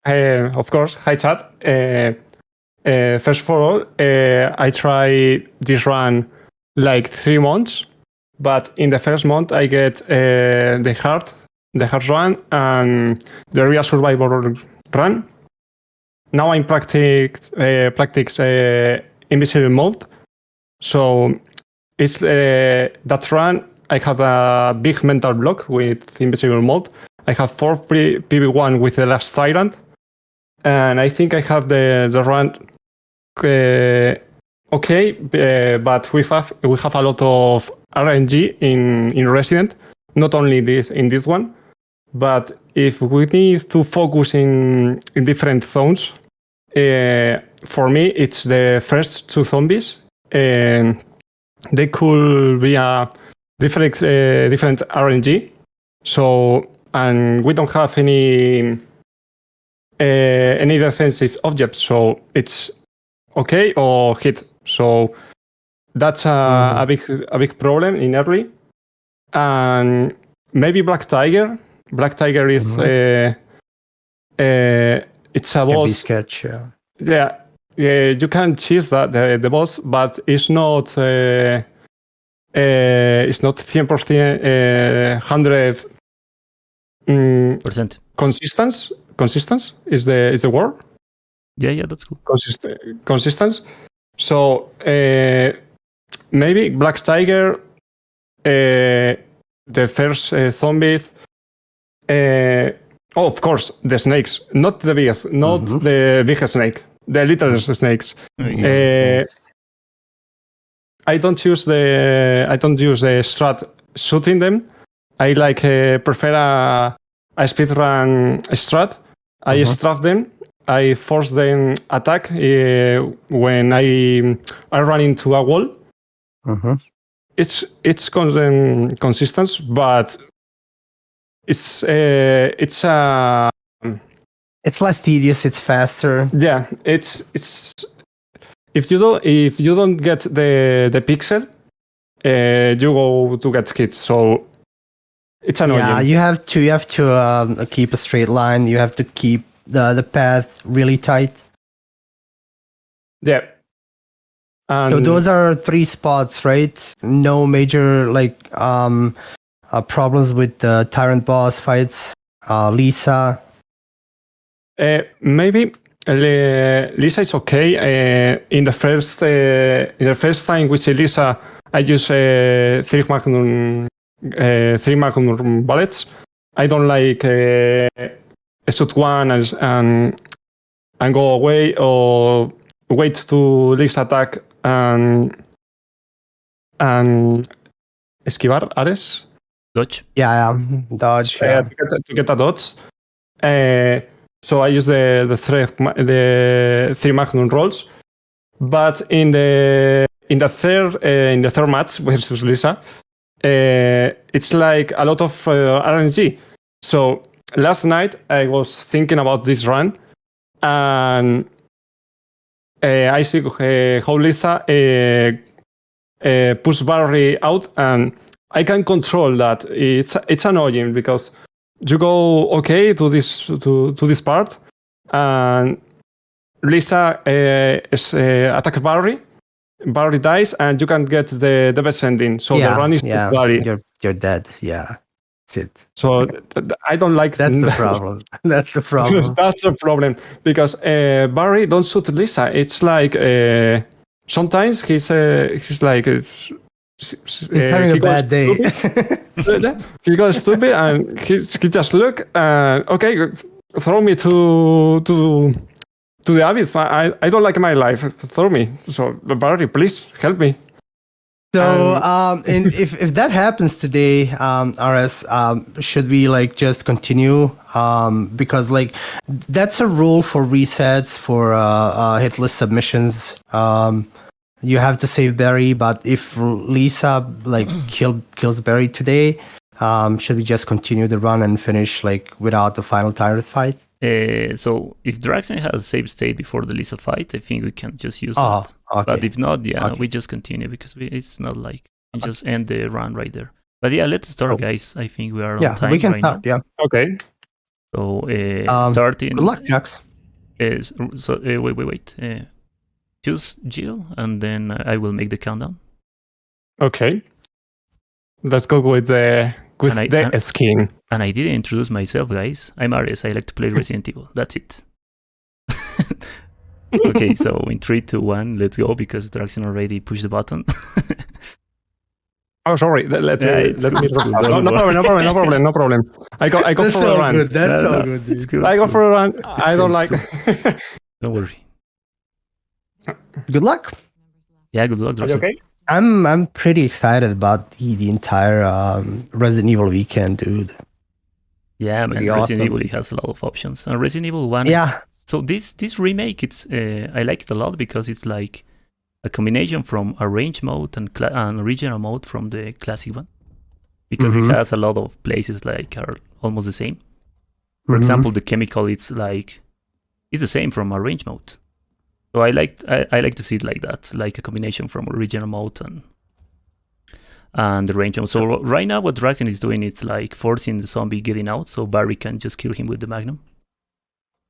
Of course. Hi, chat. First of all, I tried this run like 3 months, but in the first month I get the hard run and the real survival run. Now I'm practice invisible mode. So it's that run. I have a big mental block with invisible mode. I have 4 PV1 with the last tyrant, and I think I have the run okay, but we have a lot of RNG in Resident, not only in this one, but if we need to focus in different zones, for me it's the first 2 zombies, and they could be a different RNG. So, and we don't have any defensive objects, so it's okay or hit. So that's a big problem in early. And maybe Black Tiger. Black Tiger is it's a boss. Sketch, Yeah, you can cheese that the boss, but it's not 100% consistence is the word. Yeah, that's cool. Consistence. So maybe Black Tiger, the first zombies. Of course, the snakes, not the biggest, not the biggest snake, the little snakes. I don't use the strat shooting them. I prefer a speedrun strat. I strat them. I force them attack when I run into a wall. It's consistent, but it's less tedious. It's faster. Yeah, it's if you don't get the pixel, you go to get hit. So it's annoying. Yeah, you have to keep a straight line. You have to keep the path really tight. Yeah. So those are 3 spots, right? No major problems with the tyrant boss fights. Lisa. Maybe Lisa is okay. In the first time we see Lisa, I use 3 magnum bullets. I don't like shoot one and go away, or wait to Lisa attack and esquivar Ares. Dodge. Yeah, dodge. To get a dodge. So I use the 3 magnum rolls, but in the third match versus Lisa, it's like a lot of RNG. So last night I was thinking about this run, and I see how Lisa push Barry out, and I can control that. It's annoying because you go okay to this part, and Lisa attacks Barry. Barry dies, and you can get the best ending. So the run is Barry. You're dead. Yeah, that's it. So I don't like That's the problem. That's the problem. That's the problem, because Barry don't shoot Lisa. It's like sometimes he's like. He's having a bad day. He goes stupid, and he just look and okay, throw me to the abyss. I don't like my life. Throw me. So Barry, please help me. So if that happens today, RS, should we just continue? Because that's a rule for resets, for hitless submissions. You have to save Barry, but if Lisa kills Barry today, should we just continue the run and finish without the final tyrant fight? So if Draksen has save state before the Lisa fight, I think we can just use that. Okay. But if not, we just continue, because it's not just end the run right there. But let's start, guys. I think we are on time. We can right start. now. Yeah. Okay. So starting. Good luck, Jax. Wait. Choose Jill, and then I will make the countdown. Okay. Let's go with the skin. And I didn't introduce myself, guys. I'm Ares. I like to play Resident Evil. That's it. Okay, so in 3, 2, 1, let's go, because Draksen already pushed the button. Oh, sorry. Let me. Cool. No problem. I go That's for a so run. good. That's so good. It's good. I go for a run. I don't like. Don't worry. Good luck. Yeah, good luck, Are you Draksen. okay? I'm pretty excited about the entire Resident Evil weekend, dude. Yeah, man. Pretty Resident awesome. Evil, it has a lot of options. And Resident Evil 1. Yeah. So this remake, it's I like it a lot because it's like a combination from arrange mode and original mode from the classic one. Because it has a lot of places like are almost the same. For example, the chemical, it's the same from arrange mode. So I like to see it like that, like a combination from original mode and the range mode. So right now what Draksen is doing, it's like forcing the zombie getting out so Barry can just kill him with the Magnum.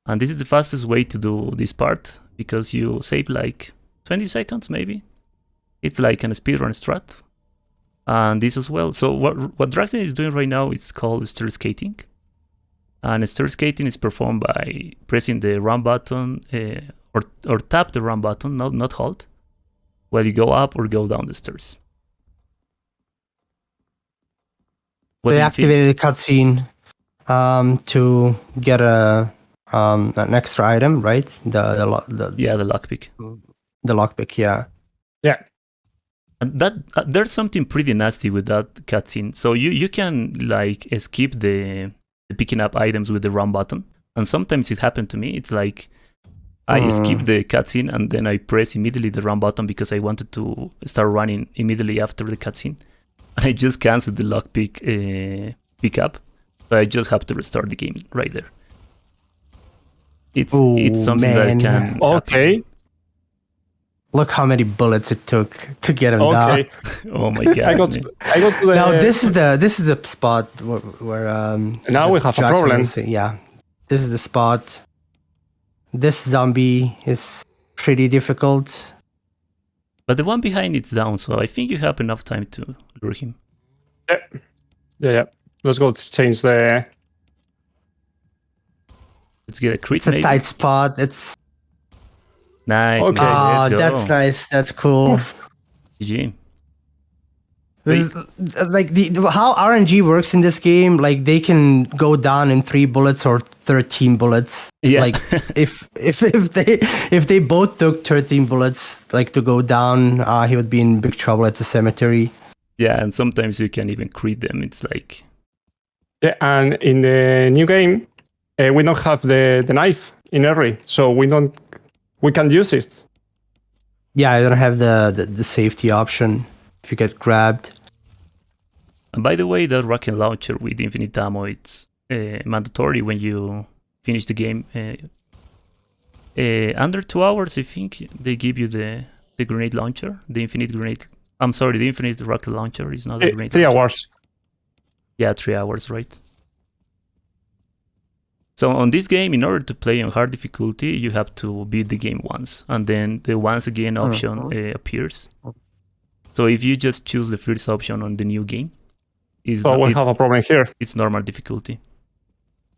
And this is the fastest way to do this part because you save like 20 seconds maybe. It's like a speedrun strat. And this as well. So what Draksen is doing right now, it's called stir skating. And stir skating is performed by pressing the run button or tap the run button, not halt, while you go up or go down the stairs. They activated the cutscene to get an extra item, right? The lockpick. The lockpick, yeah. Yeah. And that there's something pretty nasty with that cutscene. So you can like skip the picking up items with the run button, and sometimes it happened to me. It's like I skip the cutscene and then I press immediately the run button because I wanted to start running immediately after the cutscene. And I just canceled the lockpick pickup, but I just have to restart the game right there. It's something that can Okay. happen. Look how many bullets it took to get him down. Oh my god! I go to the. Now this is the spot where now we have a Jackson problem. Yeah, this is the spot. This zombie is pretty difficult. But the one behind it's down, so I think you have enough time to lure him. Yeah. Let's go change the. Let's get a crit. It's a maybe? tight spot. It's Nice. Okay. Man. oh, that's nice. That's cool. GG. This is, like how RNG works in this game, like they can go down in 3 bullets or 13 bullets. Yeah. Like if they both took 13 bullets, like to go down, he would be in big trouble at the cemetery. Yeah, and sometimes you can even crit them. It's like Yeah, and in the new game, we don't have the knife in early, so we can use it. Yeah, I don't have the safety option if you get grabbed. And by the way, that rocket launcher with infinite ammo, it's mandatory when you finish the game. Under 2 hours, I think they give you the grenade launcher, the infinite grenade. I'm sorry, the infinite rocket launcher is not a grenade 3 launcher. hours. Yeah, 3 hours, right? So on this game, in order to play on hard difficulty, you have to beat the game once, and then the once again option appears. So if you just choose the first option on the new game, we have a problem here. It's normal difficulty.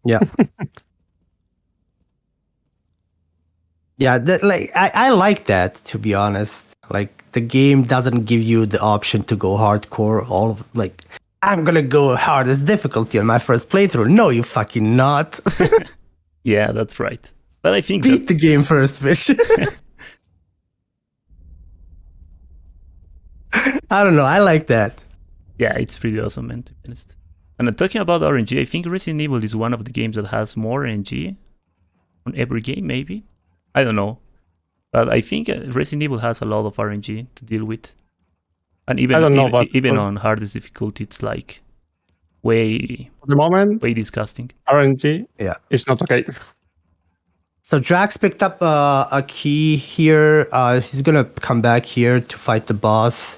Yeah. Yeah, I like that, to be honest. Like the game doesn't give you the option to go hardcore. I'm gonna go hardest difficulty on my first playthrough. No, you fucking not. Yeah, that's right. But I think beat the game first, bitch. I don't know. I like that. Yeah, it's pretty awesome, man, to be honest. And talking about RNG, I think Resident Evil is one of the games that has more RNG on every game, maybe. I don't know. But I think Resident Evil has a lot of RNG to deal with. And even, I don't know, but even on hardest difficulty, it's like way at the moment, way disgusting. RNG is not okay. So Drax picked up a key here. He's gonna come back here to fight the boss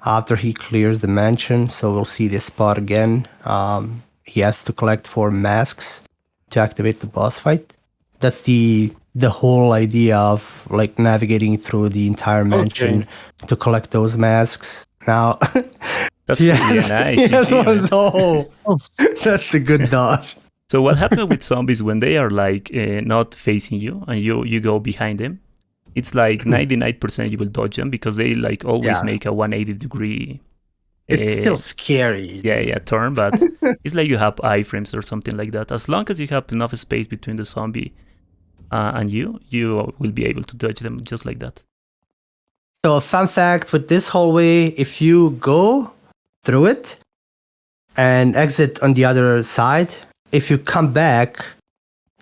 after he clears the mansion. So we'll see this spot again. He has to collect 4 masks to activate the boss fight. That's the whole idea of like navigating through the entire mansion to collect those masks. Now, That's really nice. Yes, GG, man. oh, that's a good dodge. So what happens with zombies when they are like not facing you and you go behind them? It's like 99% you will dodge them because they like always make a 180 degree. It's still scary. Yeah, turn, but it's like you have iframes or something like that. As long as you have enough space between the zombie and you will be able to dodge them just like that. So a fun fact with this hallway, if you go through it and exit on the other side, if you come back,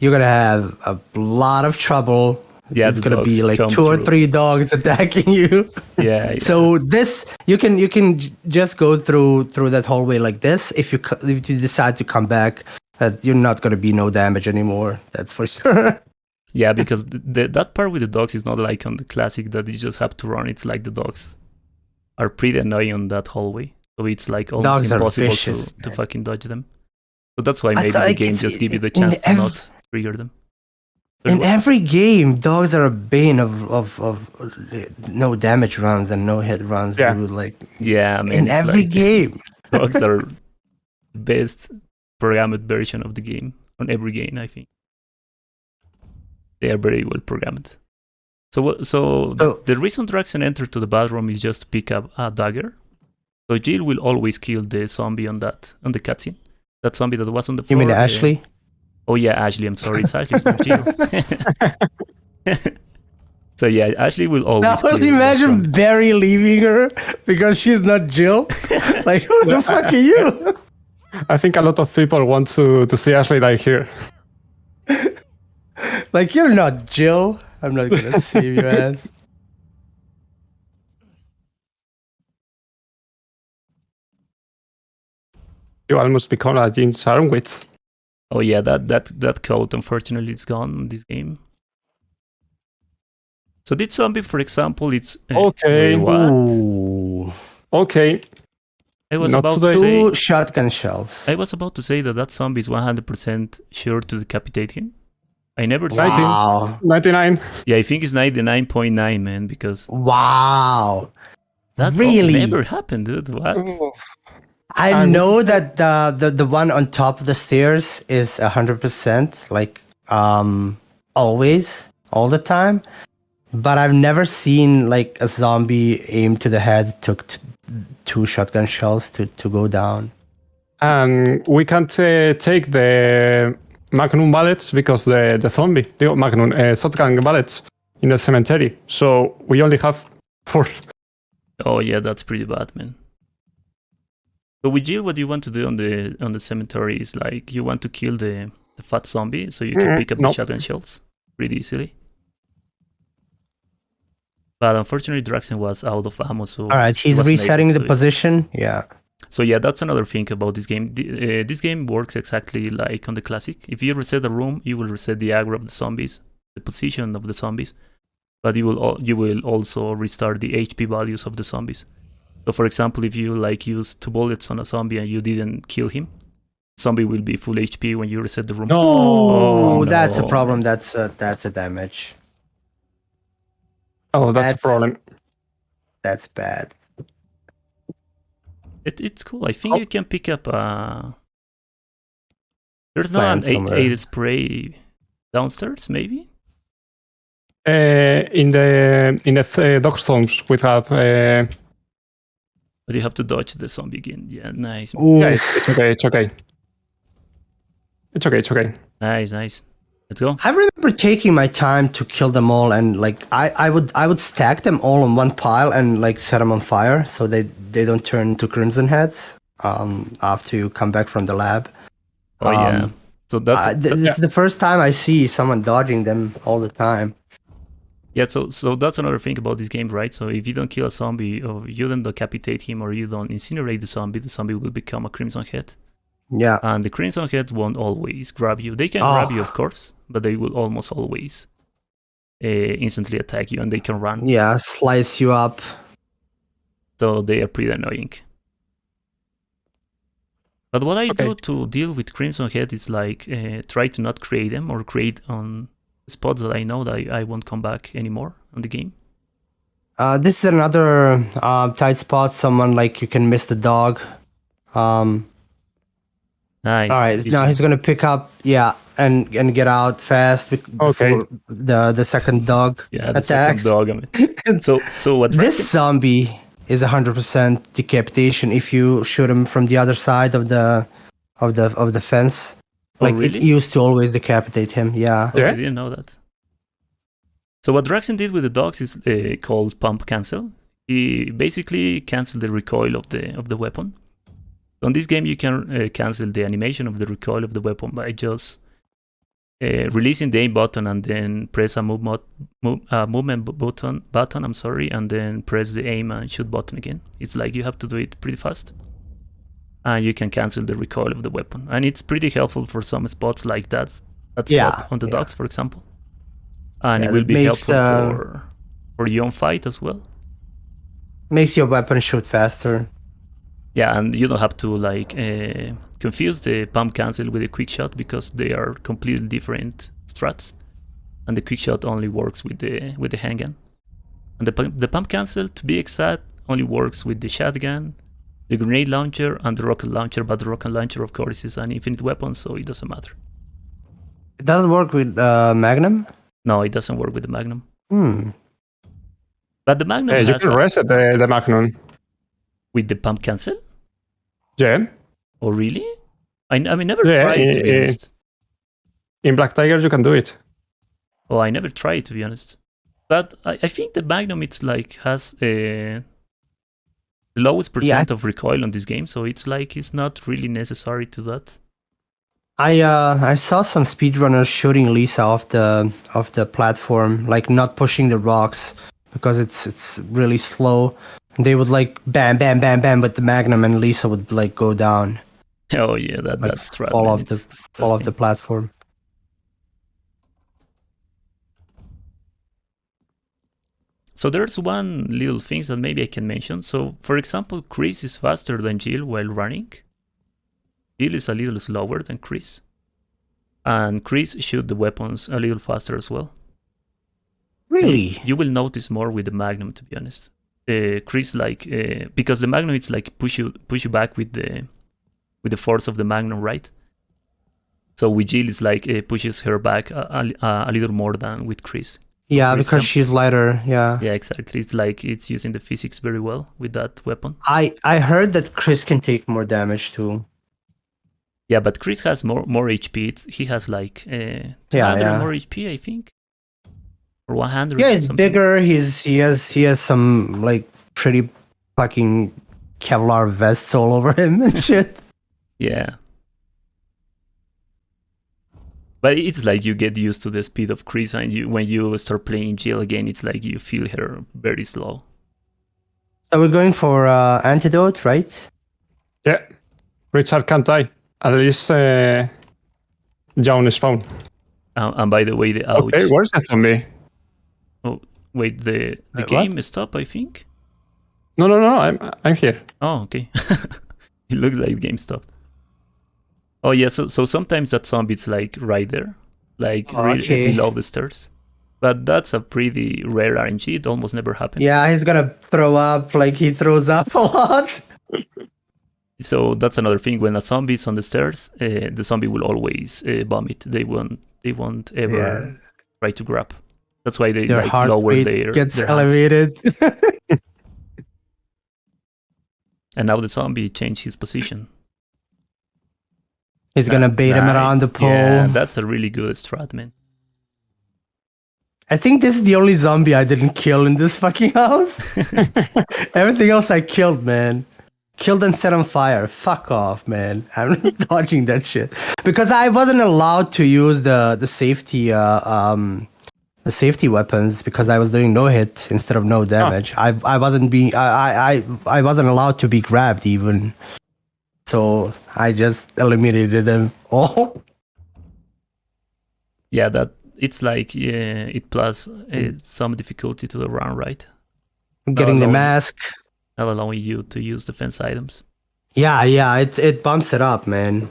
you're gonna have a lot of trouble. Yeah, it's gonna be like 2 or 3 dogs attacking you. Yeah. So this you can just go through that hallway like this. If you decide to come back, you're not gonna be no damage anymore. That's for sure. Yeah, because that part with the dogs is not like on the classic that you just have to run. It's like the dogs are pretty annoying on that hallway. So it's like almost impossible to fucking dodge them. So that's why maybe the game just give you the chance to not trigger them. In every game, dogs are a bane of no damage runs and no hit runs. Yeah, I mean, in every game, dogs are the best programmed version of the game on every game. I think they are very well programmed. So the reason Draksen entered to the bathroom is just to pick up a dagger. So Jill will always kill the zombie on the cutscene. That zombie that was on the floor. You mean Ashley? Oh yeah, Ashley. I'm sorry, it's Ashley, it's not Jill. So yeah, Ashley will always. Now imagine Barry leaving her because she's not Jill. Like, who the fuck are you? I think a lot of people want to see Ashley die here. Like, you're not Jill. I'm not gonna save your ass. You almost become a Gene Sarnwitz. Oh yeah, that code unfortunately is gone in this game. So this zombie, for example, it's okay. What? Ooh. Okay. I was Not about today. to say 2 shotgun shells. I was about to say that zombie is 100% sure to decapitate him. I never seen. Wow. 99. Yeah, I think it's 99.9, man, because Wow. that Really? never happened, dude. What? I know that the one on top of the stairs is 100%, like always, all the time. But I've never seen like a zombie aim to the head took 2 shotgun shells to go down. And we can't take the Magnum bullets because the zombie, the Magnum shotgun bullets in the cemetery. So we only have 4. Oh yeah, that's pretty bad, man. So with Jill, what you want to do on the cemetery is like you want to kill the fat zombie so you can pick up the shotgun shells pretty easily. But unfortunately, Draksen was out of ammo, so... Alright, he's resetting the position. Yeah. So yeah, that's another thing about this game. This game works exactly like on the classic. If you reset a room, you will reset the aggro of the zombies, the position of the zombies, but you will also restart the HP values of the zombies. So for example, if you like use 2 bullets on a zombie and you didn't kill him, zombie will be full HP when you reset the room. No, that's a problem. That's a damage. Oh, that's a problem. That's bad. It's cool. I think you can pick up there's not an aid spray downstairs, maybe? In the dog stones we have... But you have to dodge the zombie again. Yeah, nice. Yeah, it's okay, it's okay. It's okay, it's okay. Nice. Let's go. I remember taking my time to kill them all, and like I would stack them all on one pile and like set them on fire so they don't turn to crimson heads after you come back from the lab. Oh yeah. So this is the first time I see someone dodging them all the time. Yeah, so that's another thing about this game, right? So if you don't kill a zombie, or you don't decapitate him, or you don't incinerate the zombie will become a crimson head. Yeah. And the crimson head won't always grab you. They can grab you, of course, but they will almost always instantly attack you, and they can run. Yeah, slice you up. So they are pretty annoying. But what I do to deal with Crimson Head is like try to not create them or create on spots that I know that I won't come back anymore on the game. This is another tight spot. Someone like you can miss the dog. Nice. All right, now he's gonna pick up, and get out fast before the second dog the attacks. second dog. I mean. So what? This zombie is 100% decapitation if you shoot him from the other side of the fence. Like really? it used to always decapitate him. Yeah. I didn't know that. So what Draksen did with the dogs is called pump cancel. He basically canceled the recoil of the weapon. On this game, you can cancel the animation of the recoil of the weapon by just releasing the aim button and then press a movement button. I'm sorry, and then press the aim and shoot button again. It's like you have to do it pretty fast, and you can cancel the recoil of the weapon. And it's pretty helpful for some spots like that. Spot on the dogs, for example, and it will be helpful for your own fight as well. Makes your weapon shoot faster. Yeah, and you don't have to like confuse the pump cancel with a quick shot because they are completely different strats, and the quick shot only works with the handgun, and the pump cancel, to be exact, only works with the shotgun, the grenade launcher, and the rocket launcher. But the rocket launcher, of course, is an infinite weapon, so it doesn't matter. It doesn't work with Magnum. No, it doesn't work with the Magnum. But the Magnum you has can reset the Magnum. With the pump cancel? Yeah. Oh, really? I never tried it, to be honest. In Black Tiger, you can do it. Oh, I never tried, to be honest. But I think the Magnum, it's like has the lowest percent of recoil on this game, so it's like it's not really necessary to that. I saw some speedrunners shooting Lisa off the platform, like not pushing the rocks because it's really slow. They would like bam, bam, bam, bam with the Magnum, and Lisa would like go down. Oh yeah, that's true. Fall off the platform. So there's one little thing that maybe I can mention. So for example, Chris is faster than Jill while running. Jill is a little slower than Chris, and Chris shoots the weapons a little faster as well. Really? You will notice more with the Magnum, to be honest. Chris because the Magnum, it's like push you back with the force of the Magnum, right? So with Jill, it's like pushes her back a little more than with Chris. Yeah, Chris because she's lighter. Yeah. Yeah, exactly. It's like it's using the physics very well with that weapon. I heard that Chris can take more damage too. Yeah, but Chris has more HP. He has like 200 more HP, I think. 100. Yeah, he's bigger. He has some like pretty fucking Kevlar vests all over him and shit. Yeah. But it's like you get used to the speed of Chris, and when you start playing Jill again, it's like you feel her very slow. So we're going for antidote, right? Yeah. Richard can't die. At least John is found. And by the way, the ouch. Okay, where's the zombie? Oh, wait, the game stopped, I think? No, I'm here. Oh, okay. It looks like the game stopped. Oh, yeah, so sometimes that zombie's like right there, like below the stairs. But that's a pretty rare RNG, it almost never happens. Yeah, he's gonna throw up, like he throws up a lot. So that's another thing, when a zombie is on the stairs, the zombie will always vomit. They won't ever try to grab. That's why they their like heart lower rate their gets their elevated. And now the zombie changed his position. He's gonna bait him around the pole. Yeah, that's a really good strat, man. I think this is the only zombie I didn't kill in this fucking house. Everything else I killed, man. Killed and set on fire. Fuck off, man. I'm not dodging that shit because I wasn't allowed to use the safety weapons because I was doing no hit instead of no damage. I wasn't allowed to be grabbed even. So I just eliminated them all. Yeah, that it's like it plus some difficulty to the run, right? Getting the mask. Not allowing you to use defense items. Yeah, it bumps it up, man.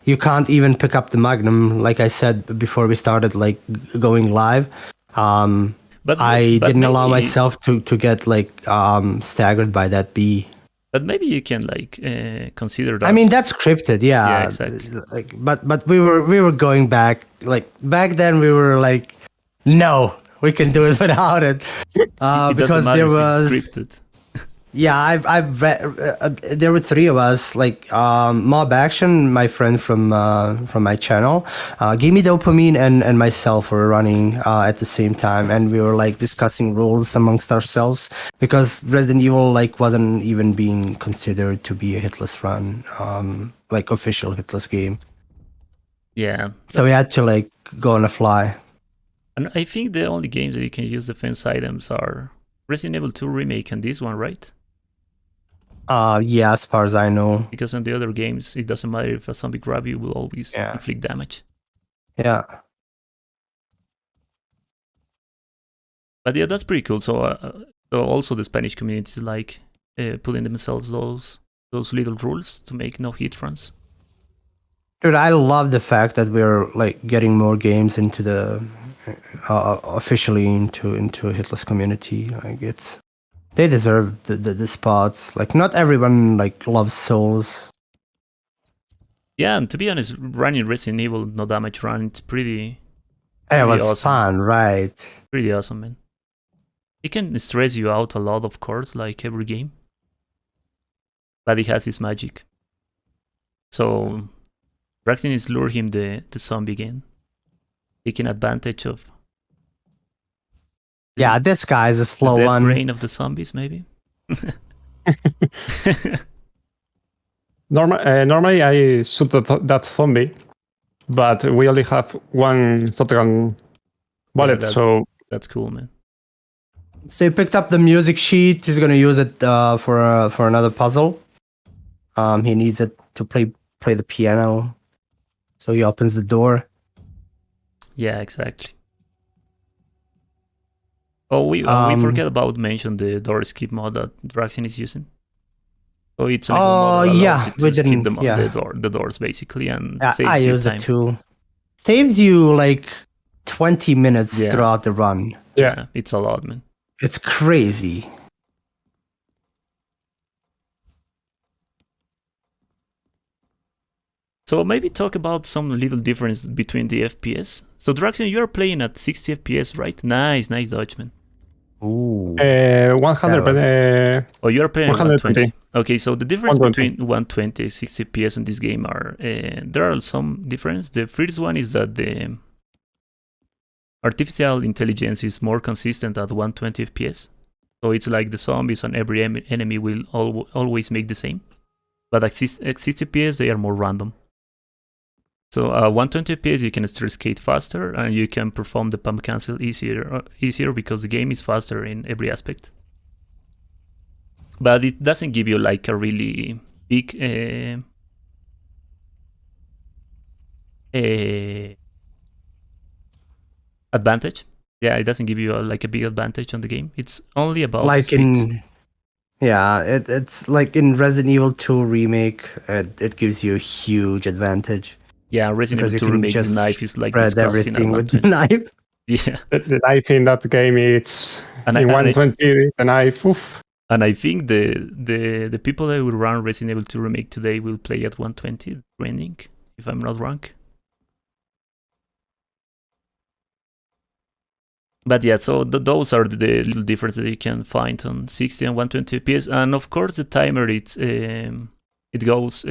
You can't even pick up the Magnum, like I said before we started like going live. But I but didn't allow maybe myself to get like staggered by that bee. but maybe you can like consider that. I mean, that's scripted, Yeah, yeah. exactly. Like, but we were going back. Like back then, we were like, no, we can do it without it, It doesn't because matter there if was. it's scripted. Yeah, I've read. There were three of us. Like Mob Action, my friend from my channel, gave me dopamine, and myself were running at the same time, and we were like discussing rules amongst ourselves because Resident Evil like wasn't even being considered to be a hitless run, like official hitless game. Yeah. So we had to like go on the fly. And I think the only games that you can use defense items are Resident Evil 2 Remake and this one, right? Yeah, as far as I know. Because on the other games, it doesn't matter if a zombie grab you, will always Yeah. inflict damage. Yeah. But yeah, that's pretty cool. So also the Spanish community is like putting themselves those little rules to make no hit runs. Dude, I love the fact that we're like getting more games into the officially into a hitless community. Like they deserve the spots. Like not everyone like loves Souls. Yeah, and to be honest, running Resident Evil no damage run, it's pretty It was awesome. fun, right? Pretty awesome, man. It can stress you out a lot, of course, like every game. But it has its magic. So Draksen is lure him the zombie again, taking advantage of. Yeah, this guy is a slow the dead one. brain of the zombies, maybe. Normally, I shoot that zombie, but we only have one shotgun bullet, so that's cool, man. So he picked up the music sheet. He's gonna use it for another puzzle. He needs it to play the piano. So he opens the door. Yeah, exactly. Oh, we forget about mention the door skip mod that Draksen is using. So it's an mod that allows you to skip the doors basically, and saves I you use time. it too. Saves you like 20 minutes throughout the run. Yeah, it's a lot, man. It's crazy. So maybe talk about some little difference between the FPS. So Draksen, you are playing at 60 FPS, right? Nice dodge, man. Ooh. 100. Oh, you are playing 120. 120. Okay, so the difference between 120 and 60 FPS in this game are there are some difference. The first one is that the artificial intelligence is more consistent at 120 FPS. So it's like the zombies on every enemy will always make the same. But at 60 FPS, they are more random. So 120 FPS, you can still skate faster, and you can perform the pump cancel easier because the game is faster in every aspect. But it doesn't give you like a really big advantage. Yeah, it doesn't give you like a big advantage on the game. It's only about like speed. It's like in Resident Evil 2 Remake, it gives you a huge advantage. Yeah, Resident Evil 2 Remake, the knife is like disgusting everything with the knife. Yeah. The knife in that game, it's in 120, the knife, oof. And I think the people that will run Resident Evil 2 Remake today will play at 120 training, if I'm not wrong. But yeah, so those are the little differences that you can find on 60 and 120 FPS. And of course, the timer, it goes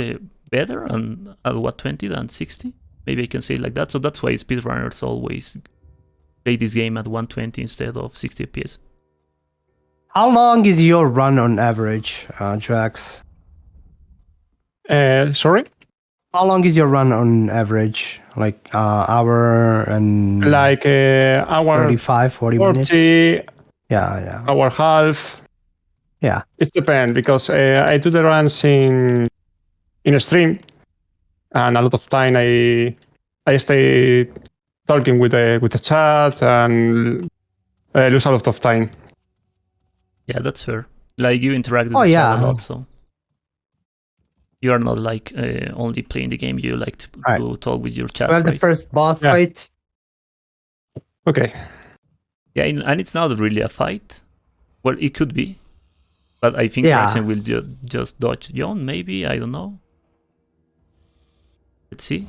better on at 120 than 60. Maybe I can say it like that. So that's why speedrunners always play this game at 120 instead of 60 FPS. How long is your run on average, Drax? Sorry? How long is your run on average? Like hour and like hour 35, 40 minutes? Yeah. Hour half. Yeah. It depends because I do the runs in a stream, and a lot of time I stay talking with the chat and lose a lot of time. Yeah, that's fair. Like you interact with the chat a lot, so. You are not like only playing the game. You like to talk with your chat. Well, right? the first boss fight. Okay. Yeah, and it's not really a fight. Well, it could be, but I think Draksen will just dodge Jon. Maybe, I don't know. Let's see.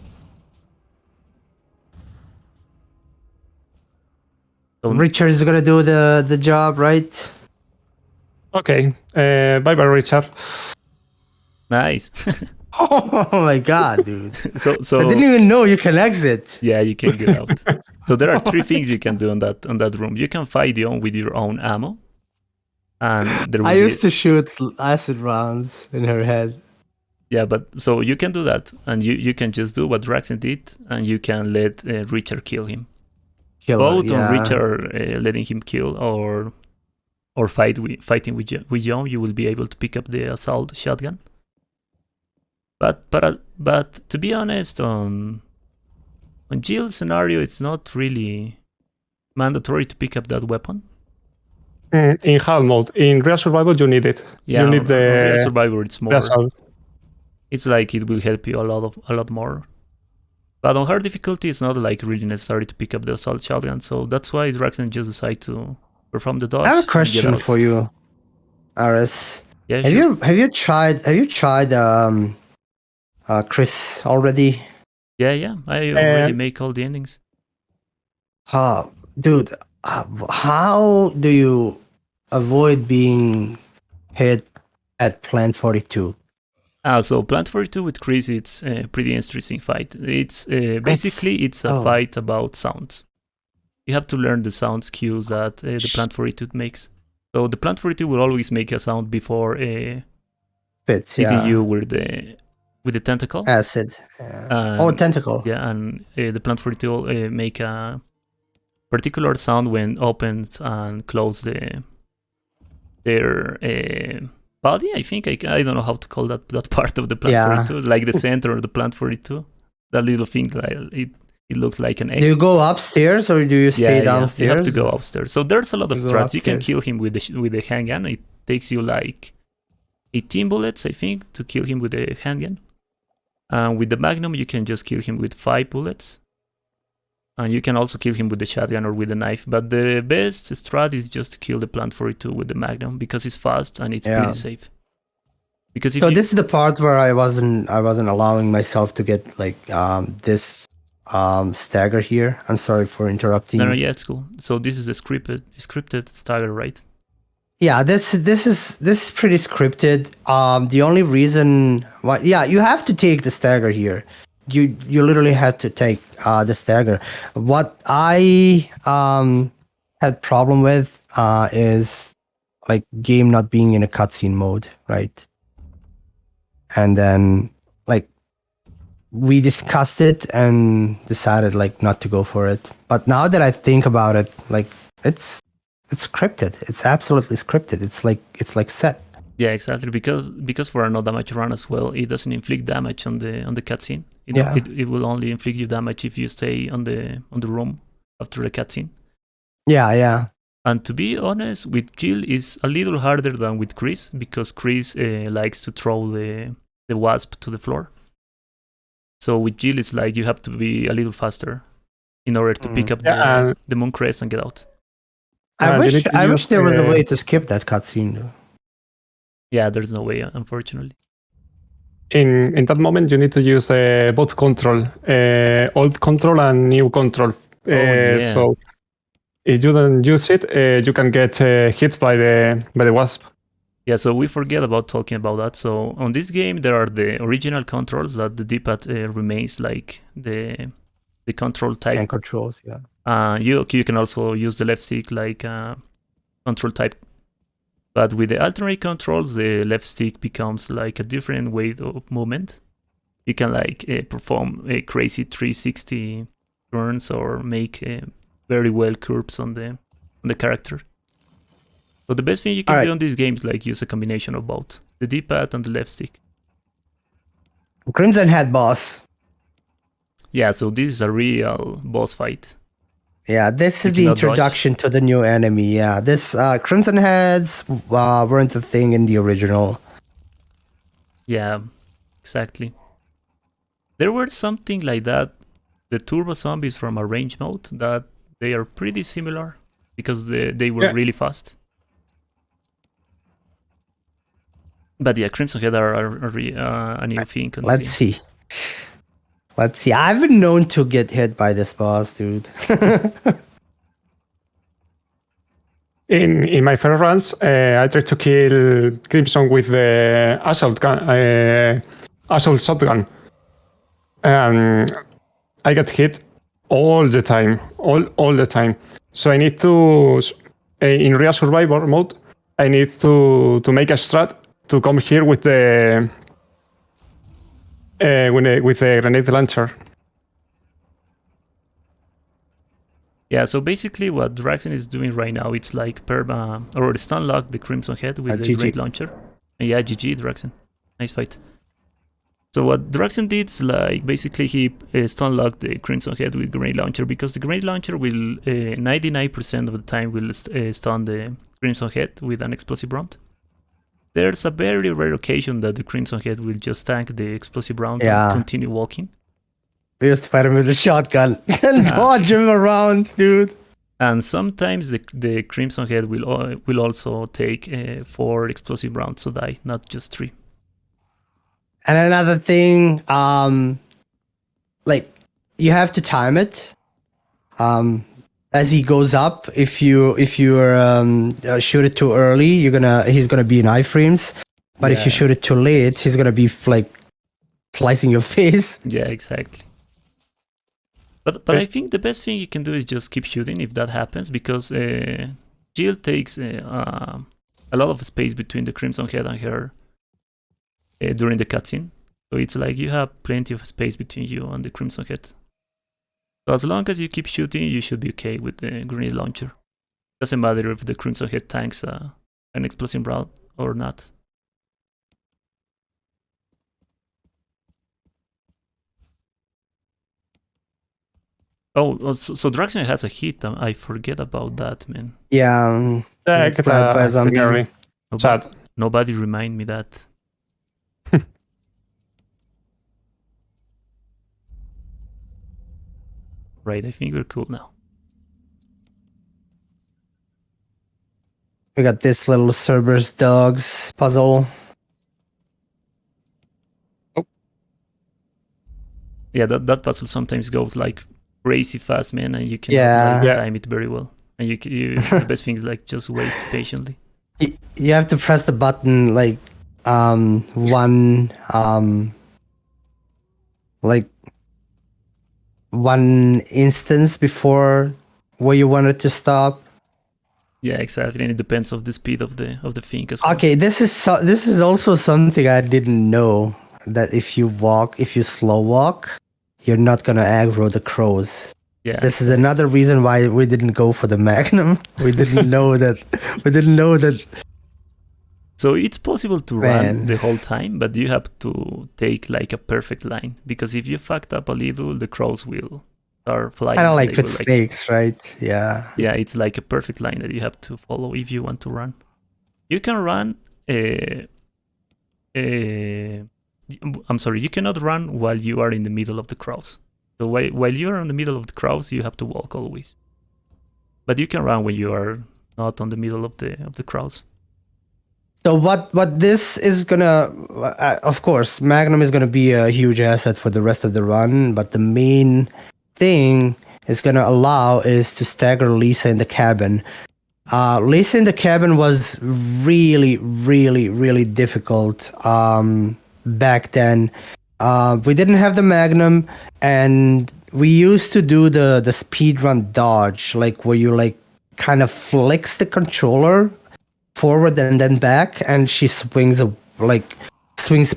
Richard is gonna do the job, right? Okay. Bye bye, Richard. Nice. Oh my god, dude. So I didn't even know you can exit. Yeah, you can get out. So there are 3 things you can do on that room. You can fight Jon with your own ammo. And there I used to shoot acid rounds in her head. Yeah, but so you can do that, and you can just do what Draksen did, and you can let Richard kill him. Both on Richard letting him kill or fighting with Jon, you will be able to pick up the assault shotgun. But to be honest, on Jill's scenario, it's not really mandatory to pick up that weapon. In hard mode, in real survival, you need it. Yeah, you need the real survival. It's more. Assault. It's like it will help you a lot more. But on hard difficulty, it's not like really necessary to pick up the assault shotgun. So that's why Draksen just decided to perform the dodge. I have a question for you, Aris. Yeah, have you tried Chris already? Yeah. I already make all the endings. Dude, how do you avoid being hit at Plant 42? So Plant 42 with Chris, it's a pretty interesting fight. It's basically it's a fight about sounds. You have to learn the sound cues that the Plant 42 makes. So the Plant 42 will always make a sound before hitting you with the tentacle. Acid. Tentacle. Yeah, and the Plant 42 make a particular sound when opens and close their body. I think I don't know how to call that part of the Plant 42, like the center of the Plant 42. That little thing, it looks like an egg. Do you go upstairs or do you stay downstairs? You have to go upstairs. So there's a lot of strats. You can kill him with the handgun. It takes you like 18 bullets, I think, to kill him with the handgun. And with the Magnum, you can just kill him with 5 bullets. And you can also kill him with the shotgun or with the knife. But the best strat is just to kill the Plant 42 with the Magnum because it's fast and it's pretty safe. Because this is the part where I wasn't allowing myself to get like this stagger here. I'm sorry for interrupting. No, yeah, it's cool. So this is a scripted stagger, right? Yeah, this is pretty scripted. The only reason why, you have to take the stagger here. You literally had to take the stagger. What I had problem with is like game not being in a cutscene mode, right? And then like we discussed it and decided like not to go for it. But now that I think about it, like it's scripted. It's absolutely scripted. It's like set. Yeah, exactly. Because for a no damage run as well, it doesn't inflict damage on the cutscene. It will only inflict you damage if you stay on the room after the cutscene. Yeah. And to be honest, with Jill is a little harder than with Chris because Chris likes to throw the wasp to the floor. So with Jill, it's like you have to be a little faster in order to pick up the moon crest and get out. I wish there was a way to skip that cutscene though. Yeah, there's no way, unfortunately. In that moment, you need to use both control, old control and new control. So if you don't use it, you can get hit by the wasp. Yeah, so we forget about talking about that. So on this game, there are the original controls that the D-pad remains like the control type. And controls, yeah. You can also use the left stick like control type. But with the alternate controls, the left stick becomes like a different way of movement. You can like perform a crazy 360 turns or make very well curves on the character. So the best thing you can do on these games, like use a combination of both the D-pad and the left stick. Crimson Head boss. Yeah, so this is a real boss fight. Yeah, this is the introduction to the new enemy. Yeah, this Crimson Heads weren't a thing in the original. Yeah, exactly. There were something like that. The turbo zombies from a range mode that they are pretty similar because they were really fast. But yeah, Crimson Head are a new thing. Let's see. I've been known to get hit by this boss, dude. In my first runs, I tried to kill Crimson with the assault shotgun. I get hit all the time, all the time. So I need to, in real survivor mode, I need to make a strat to come here with the grenade launcher. Yeah, so basically what Draksen is doing right now, it's like or stun lock the Crimson Head with the grenade launcher. And yeah, GG Draksen. Nice fight. So what Draksen did is like basically he stun locked the Crimson Head with grenade launcher because the grenade launcher will 99% of the time will stun the Crimson Head with an explosive round. There's a very rare occasion that the Crimson Head will just tank the explosive round and continue walking. We used to fight him with a shotgun and dodge him around, dude. And sometimes the Crimson Head will also take 4 explosive rounds to die, not just 3. And another thing, like you have to time it. As he goes up, if you shoot it too early, he's gonna be in iframes. But if you shoot it too late, he's gonna be like slicing your face. Yeah, exactly. But I think the best thing you can do is just keep shooting if that happens, because Jill takes a lot of space between the Crimson Head and her during the cutscene. So it's like you have plenty of space between you and the Crimson Head. So as long as you keep shooting, you should be okay with the grenade launcher. Doesn't matter if the Crimson Head tanks an explosive round or not. Oh, so Draksen has a hit. I forget about that, man. Yeah. By zombie. Nobody remind me that. Right, I think we're cool now. We got this little Cerberus dogs puzzle. Oh. Yeah, that puzzle sometimes goes like crazy fast, man, and you cannot time it very well. And you the best thing is like just wait patiently. You have to press the button like one instance before where you want it to stop. Yeah, exactly, and it depends of the speed of the thing as well. Okay, this is also something I didn't know, that if you slow walk, you're not gonna aggro the crows. Yeah. This is another reason why we didn't go for the Magnum. We didn't know that. So it's possible to run the whole time, but you have to take like a perfect line, because if you fucked up a little, the crows will start flying. Kind of like with snakes, right? Yeah. Yeah, it's like a perfect line that you have to follow if you want to run. You can run. I'm sorry, you cannot run while you are in the middle of the crows. So while you are in the middle of the crows, you have to walk always. But you can run when you are not on the middle of the crows. So what this is gonna, of course, Magnum is gonna be a huge asset for the rest of the run, but the main thing it's gonna allow is to stagger Lisa in the cabin. Lisa in the cabin was really, really, really difficult back then. We didn't have the Magnum, and we used to do the speedrun dodge, like where you like kind of flicks the controller forward and then back, and she swings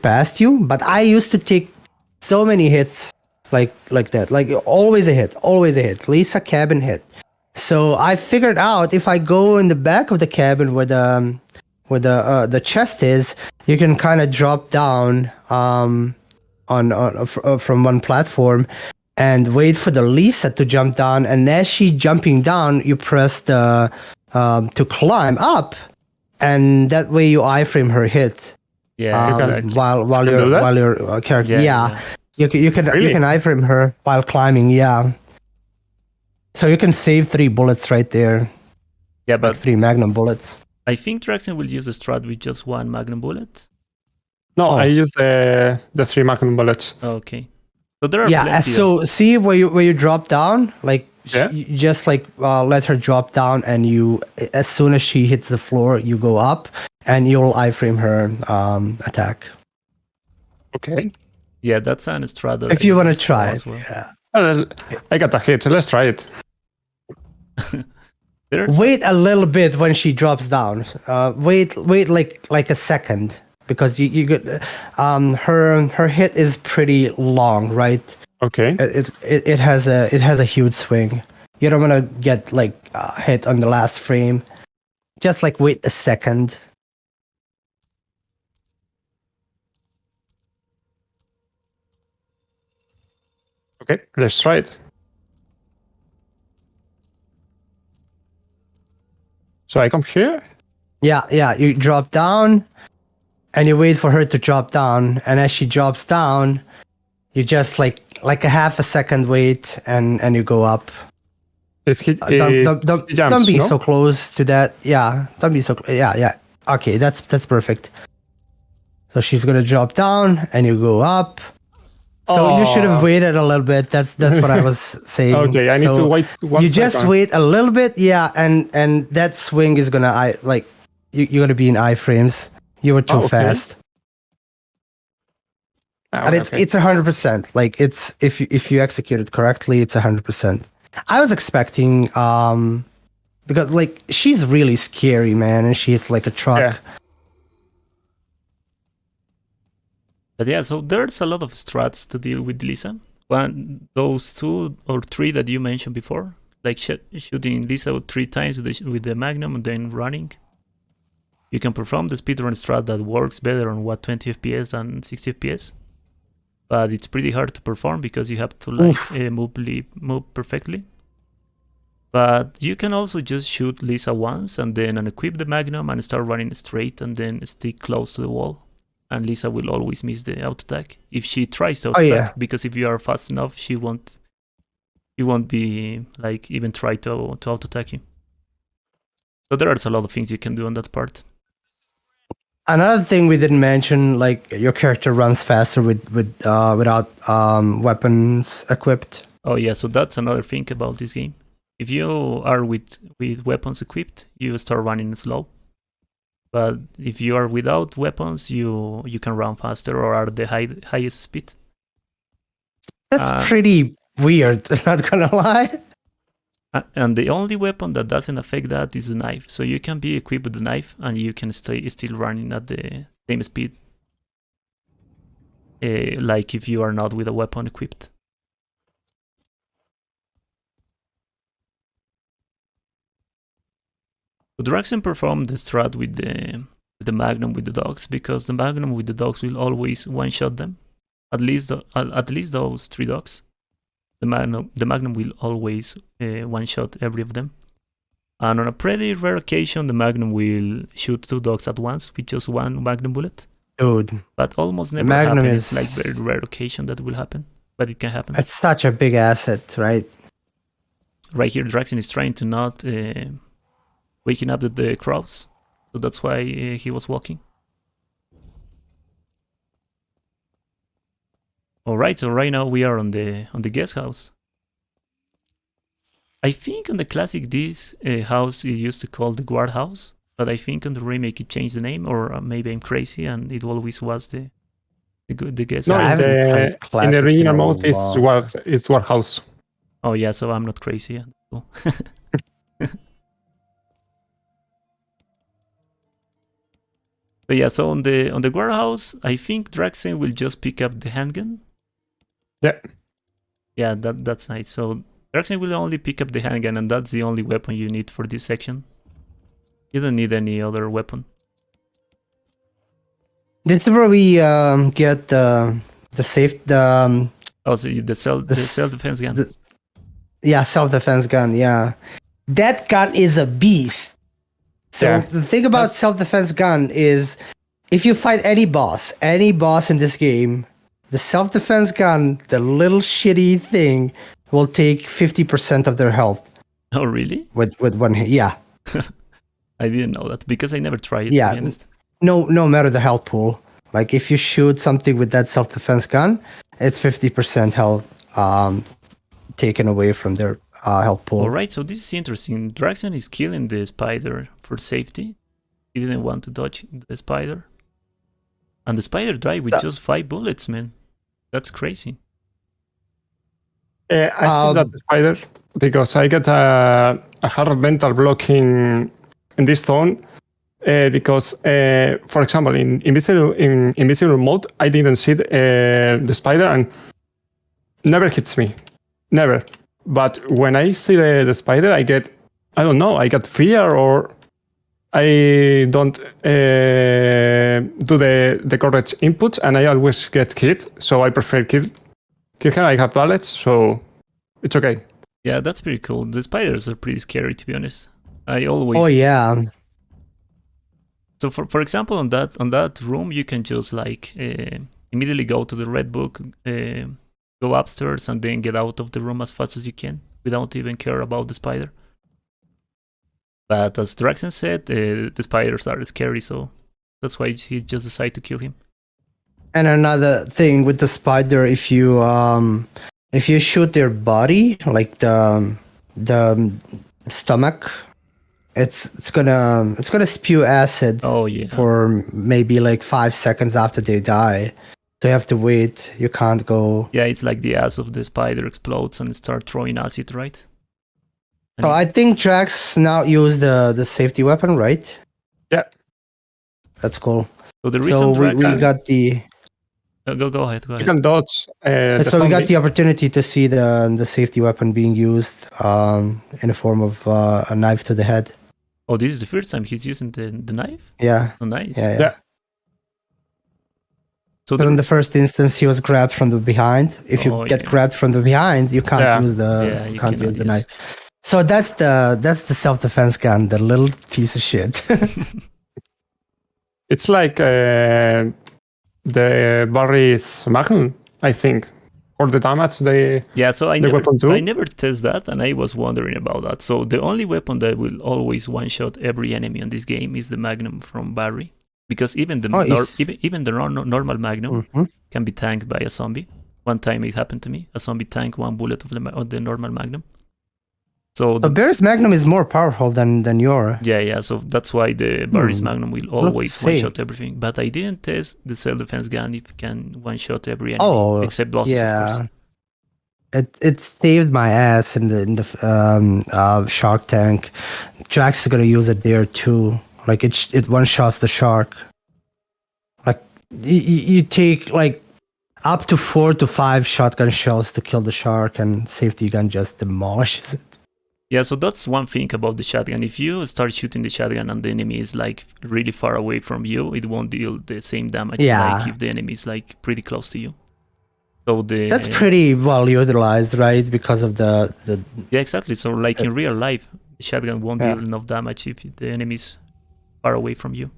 past you. But I used to take so many hits like that, like always a hit. Lisa cabin hit. So I figured out if I go in the back of the cabin where the chest is, you can kind of drop down from one platform and wait for the Lisa to jump down, and as she jumping down, you press the to climb up, and that way you iframe her hit. Yeah, exactly. while do you're that? while your character. Yeah. You can Really? iframe her while climbing. Yeah. So you can save 3 bullets right there, Yeah, like but 3 magnum bullets. I think Draksen will use the strat with just 1 magnum bullet. No, Oh. I use the 3 magnum bullets. Okay. So there are Yeah. plenty So see where you drop down, like Yeah. you just like let her drop down, and you as soon as she hits the floor, you go up, and you'll iframe her attack. Okay. Yeah, that's an strat that If I you want to use try as it. well. Yeah. Well, I got a hit. Let's try it. Wait a little bit when she drops down. Wait like a second, because you get her hit is pretty long, right? Okay. It has a huge swing. You don't want to get like hit on the last frame. Just like wait a second. Okay, let's try it. So I come here. Yeah. You drop down, and you wait for her to drop down, and as she drops down, you just like a half a second wait, and you go up. If he, Don't jumps, don't be no? so close to that. Yeah, don't be so. Yeah. Okay, that's perfect. So she's gonna drop down, and you go up. So you should have waited a little bit. That's what I was saying. Okay, I need to wait 1 You just second. wait a little bit, yeah, and that swing is gonna you're gonna be in iframes. You were too okay. fast. But it's 100%. Like it's if you execute it correctly, it's 100%. I was expecting because like she's really scary, man, and she's like a truck. Yeah. But yeah, so there's a lot of strats to deal with Lisa. Those 2 or 3 that you mentioned before, like shooting Lisa 3 times with the Magnum and then running. You can perform the speedrun strat that works better on 20 FPS than 60 FPS. But it's pretty hard to perform because you have to move perfectly. But you can also just shoot Lisa once and then unequip the Magnum and start running straight and then stick close to the wall. And Lisa will always miss the auto attack if she tries to auto attack, because if you are fast enough, she won't be like even try to auto attack you. So there are a lot of things you can do on that part. Another thing we didn't mention, like your character runs faster without weapons equipped. Oh yeah, so that's another thing about this game. If you are with weapons equipped, you start running slow. But if you are without weapons, you can run faster or at the highest speed. That's pretty weird, not gonna lie. And the only weapon that doesn't affect that is the knife. So you can be equipped with the knife and you can still running at the same speed. Like if you are not with a weapon equipped. So Draksen performed the strat with the Magnum with the dogs, because the Magnum with the dogs will always one-shot them. At least those 3 dogs. The Magnum will always one-shot every of them. And on a pretty rare occasion, the Magnum will shoot 2 dogs at once with just 1 Magnum bullet. Dude. But almost never happens. It's like very rare occasion that will happen. But it can happen. It's such a big asset, right? Right here, Draksen is trying to not waking up the crowds. So that's why he was walking. Alright, so right now we are on the guest house. I think on the classic this house it used to call the guard house, but I think on the remake it changed the name, or maybe I'm crazy and it always was the guest house. No, in the original mode it's guard house. Oh yeah, so I'm not crazy. Cool. But yeah, so on the warehouse, I think Draksen will just pick up the handgun. Yeah. Yeah, that's nice. So Draksen will only pick up the handgun, and that's the only weapon you need for this section. You don't need any other weapon. This is where we get the self-defense gun. Self-defense gun. Yeah, that gun is a beast. So the thing about self-defense gun is if you fight any boss in this game, the self-defense gun, the little shitty thing, will take 50% of their health Oh, really? with one hit. Yeah. I didn't know that because I never tried it, Yeah. to be honest. No matter the health pool. Like if you shoot something with that self-defense gun, it's 50% health taken away from their health pool. Alright, so this is interesting. Draksen is killing the spider for safety. He didn't want to dodge the spider. And the spider died with just 5 bullets, man. That's crazy. I think that the spider, because I get a hard mental block in this zone. Because, for example, in invisible mode, I didn't see the spider and never hits me. Never. But when I see the spider, I get fear, or I don't do the correct inputs, and I always get hit. So I prefer kill her. I have bullets, so it's okay. Yeah, that's pretty cool. The spiders are pretty scary, to be honest. I always... Oh, yeah. So for example, on that room, you can just like immediately go to the red book, go upstairs, and then get out of the room as fast as you can without even care about the spider. But as Draksen said, the spiders are scary, so that's why he just decided to kill him. And another thing with the spider, if you shoot their body, like the stomach, it's gonna spew acid. Oh yeah. For maybe like 5 seconds after they die. So you have to wait. You can't go. Yeah, it's like the ass of the spider explodes and start throwing acid, right? So I think Drax now use the safety weapon, right? Yeah. That's cool. So the reason we got the go ahead. You can dodge. So we got the opportunity to see the safety weapon being used in the form of a knife to the head. Oh, this is the first time he's using the knife? Yeah. Oh, nice. Yeah. So in the first instance, he was grabbed from the behind. If you get grabbed from the behind, you can't use the knife. So that's the self-defense gun, the little piece of shit. It's like the Barry's Magnum, I think, or the damage they. Yeah, so I never test that, and I was wondering about that. So the only weapon that will always one-shot every enemy on this game is the Magnum from Barry, because even the normal Magnum can be tanked by a zombie. One time it happened to me. A zombie tanked 1 bullet of the normal Magnum. So Barry's Magnum is more powerful than your. Yeah. So that's why the Barry's Magnum will always one-shot everything. But I didn't test the self-defense gun if it can one-shot every enemy, except bosses, of course. It saved my ass in the Shark Tank. Drax is gonna use it there too. Like it one-shots the shark. Like you take like up to 4 to 5 shotgun shells to kill the shark, and safety gun just demolishes it. Yeah, so that's one thing about the shotgun. If you start shooting the shotgun and the enemy is like really far away from you, it won't deal the same damage like if the enemy is like pretty close to you. So that's pretty well utilized, right? Because of the yeah, exactly. So like in real life, the shotgun won't deal enough damage if the enemy is far away from you.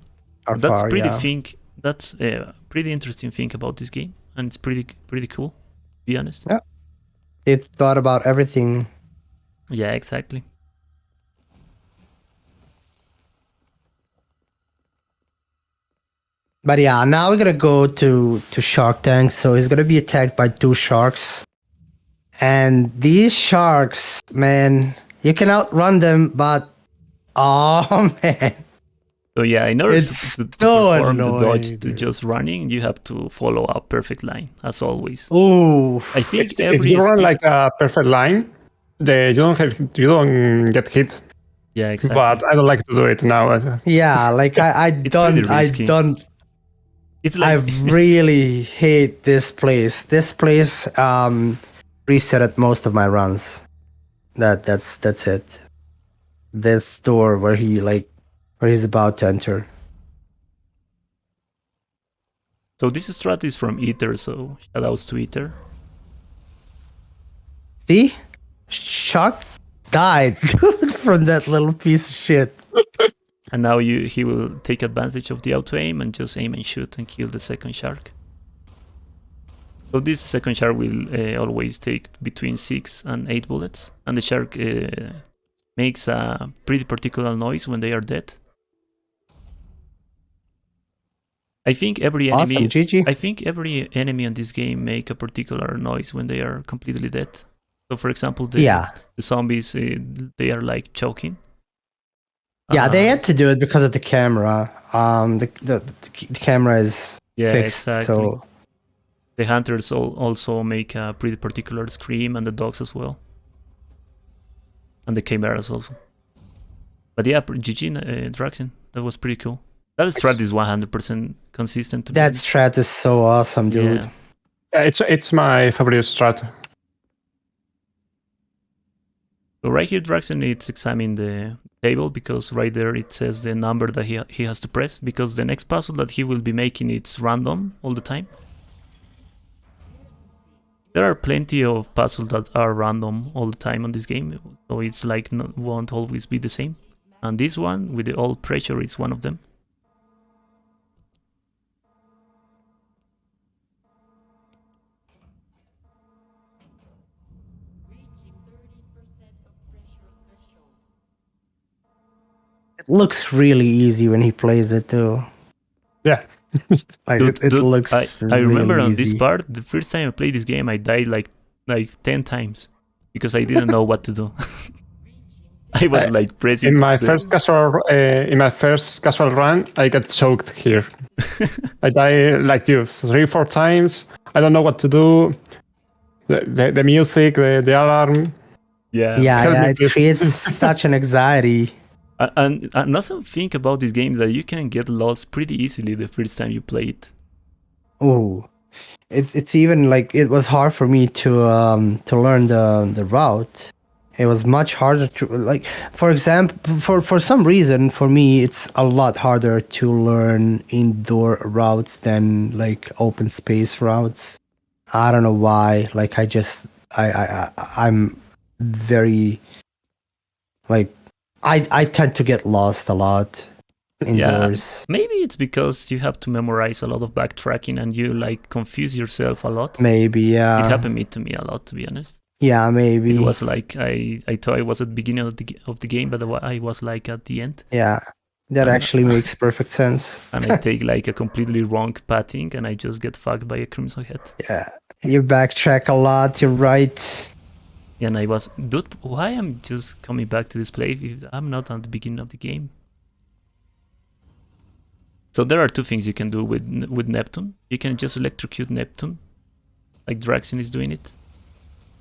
That's a pretty interesting thing about this game, and it's pretty cool, to be honest. Yeah, it thought about everything. Yeah, exactly. But yeah, now we're gonna go to Shark Tank. So he's gonna be attacked by 2 sharks, and these sharks, man, you can outrun them, but oh man. So yeah, in order to perform the dodge to just running, you have to follow a perfect line, as always. Oh, I think if you run like a perfect line, you don't get hit. Yeah, exactly. But I don't like to do it now. Yeah, like I don't. It's like I really hate this place. This place resetted most of my runs. That's it. This door where he's about to enter. So this strat is from Ether, so shoutouts to Ether. See? Shark died from that little piece of shit. And now he will take advantage of the auto-aim and just aim and shoot and kill the second shark. So this second shark will always take between 6 and 8 bullets. And the shark makes a pretty particular noise when they are dead. I think every enemy, Awesome, GG. I think every enemy in this game make a particular noise when they are completely dead. So for example, the zombies, they are like choking. Yeah, they had to do it because of the camera. The camera is fixed, exactly. so the hunters also make a pretty particular scream, and the dogs as well, and the chimeras also. But yeah, GG Draksen, that was pretty cool. That strat is 100% consistent. That strat is so awesome, dude. Yeah, it's my favorite strat. So right here, Draksen needs examine the table because right there it says the number that he has to press, because the next puzzle that he will be making, it's random all the time. There are plenty of puzzles that are random all the time on this game, so it's like won't always be the same. And this one with the old pressure is one of them. It looks really easy when he plays it too. Yeah. Like it looks I remember really on this easy. part, the first time I played this game, I died like 10 times because I didn't know what to do. I was like pressing. In my first casual run, I got choked here. I died like you 3-4 times. I don't know what to do. The music, the alarm. Yeah, it creates such an anxiety. And another thing about this game that you can get lost pretty easily the first time you play it. Oh, it's even like it was hard for me to learn the route. It was much harder to, like, for example, for some reason for me it's a lot harder to learn indoor routes than like open space routes. I don't know why. Like I'm very like I tend to get lost a lot indoors. Yeah, maybe it's because you have to memorize a lot of backtracking and you like confuse yourself a lot. Maybe, yeah. It happened to me a lot, to be honest. Yeah, maybe. It was like I thought I was at the beginning of the game, but I was like at the end. Yeah, that actually makes perfect sense. And I take like a completely wrong pathing and I just get fucked by a Crimson Head. Yeah, you backtrack a lot, you're right. And I was, dude, why I'm just coming back to this place if I'm not at the beginning of the game? So there are two things you can do with Neptune. You can just electrocute Neptune, like Draksen is doing it.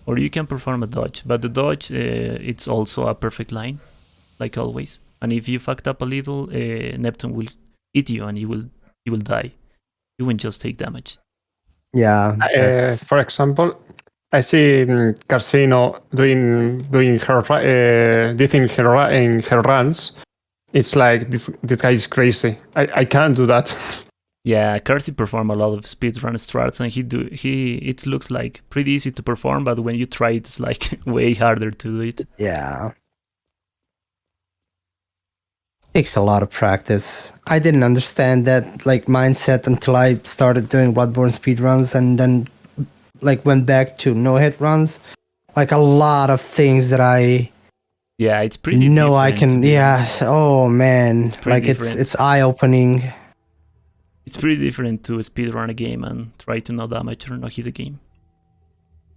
Or you can perform a dodge, but the dodge, it's also a perfect line, like always. And if you fucked up a little, Neptune will eat you and you will die. You won't just take damage. Yeah. For example, I see Carsino doing her in her runs. It's like this guy is crazy. I can't do that. Yeah, Carsey perform a lot of speedrun strats, and it looks like pretty easy to perform, but when you try it's like way harder to do it. Yeah. Takes a lot of practice. I didn't understand that like mindset until I started doing Bloodborne speedruns and then like went back to no-hit runs. Like a lot of things that it's pretty no, I can. Yeah. Oh man, it's eye-opening. It's pretty different to speedrun a game and try to not damage or not hit a game.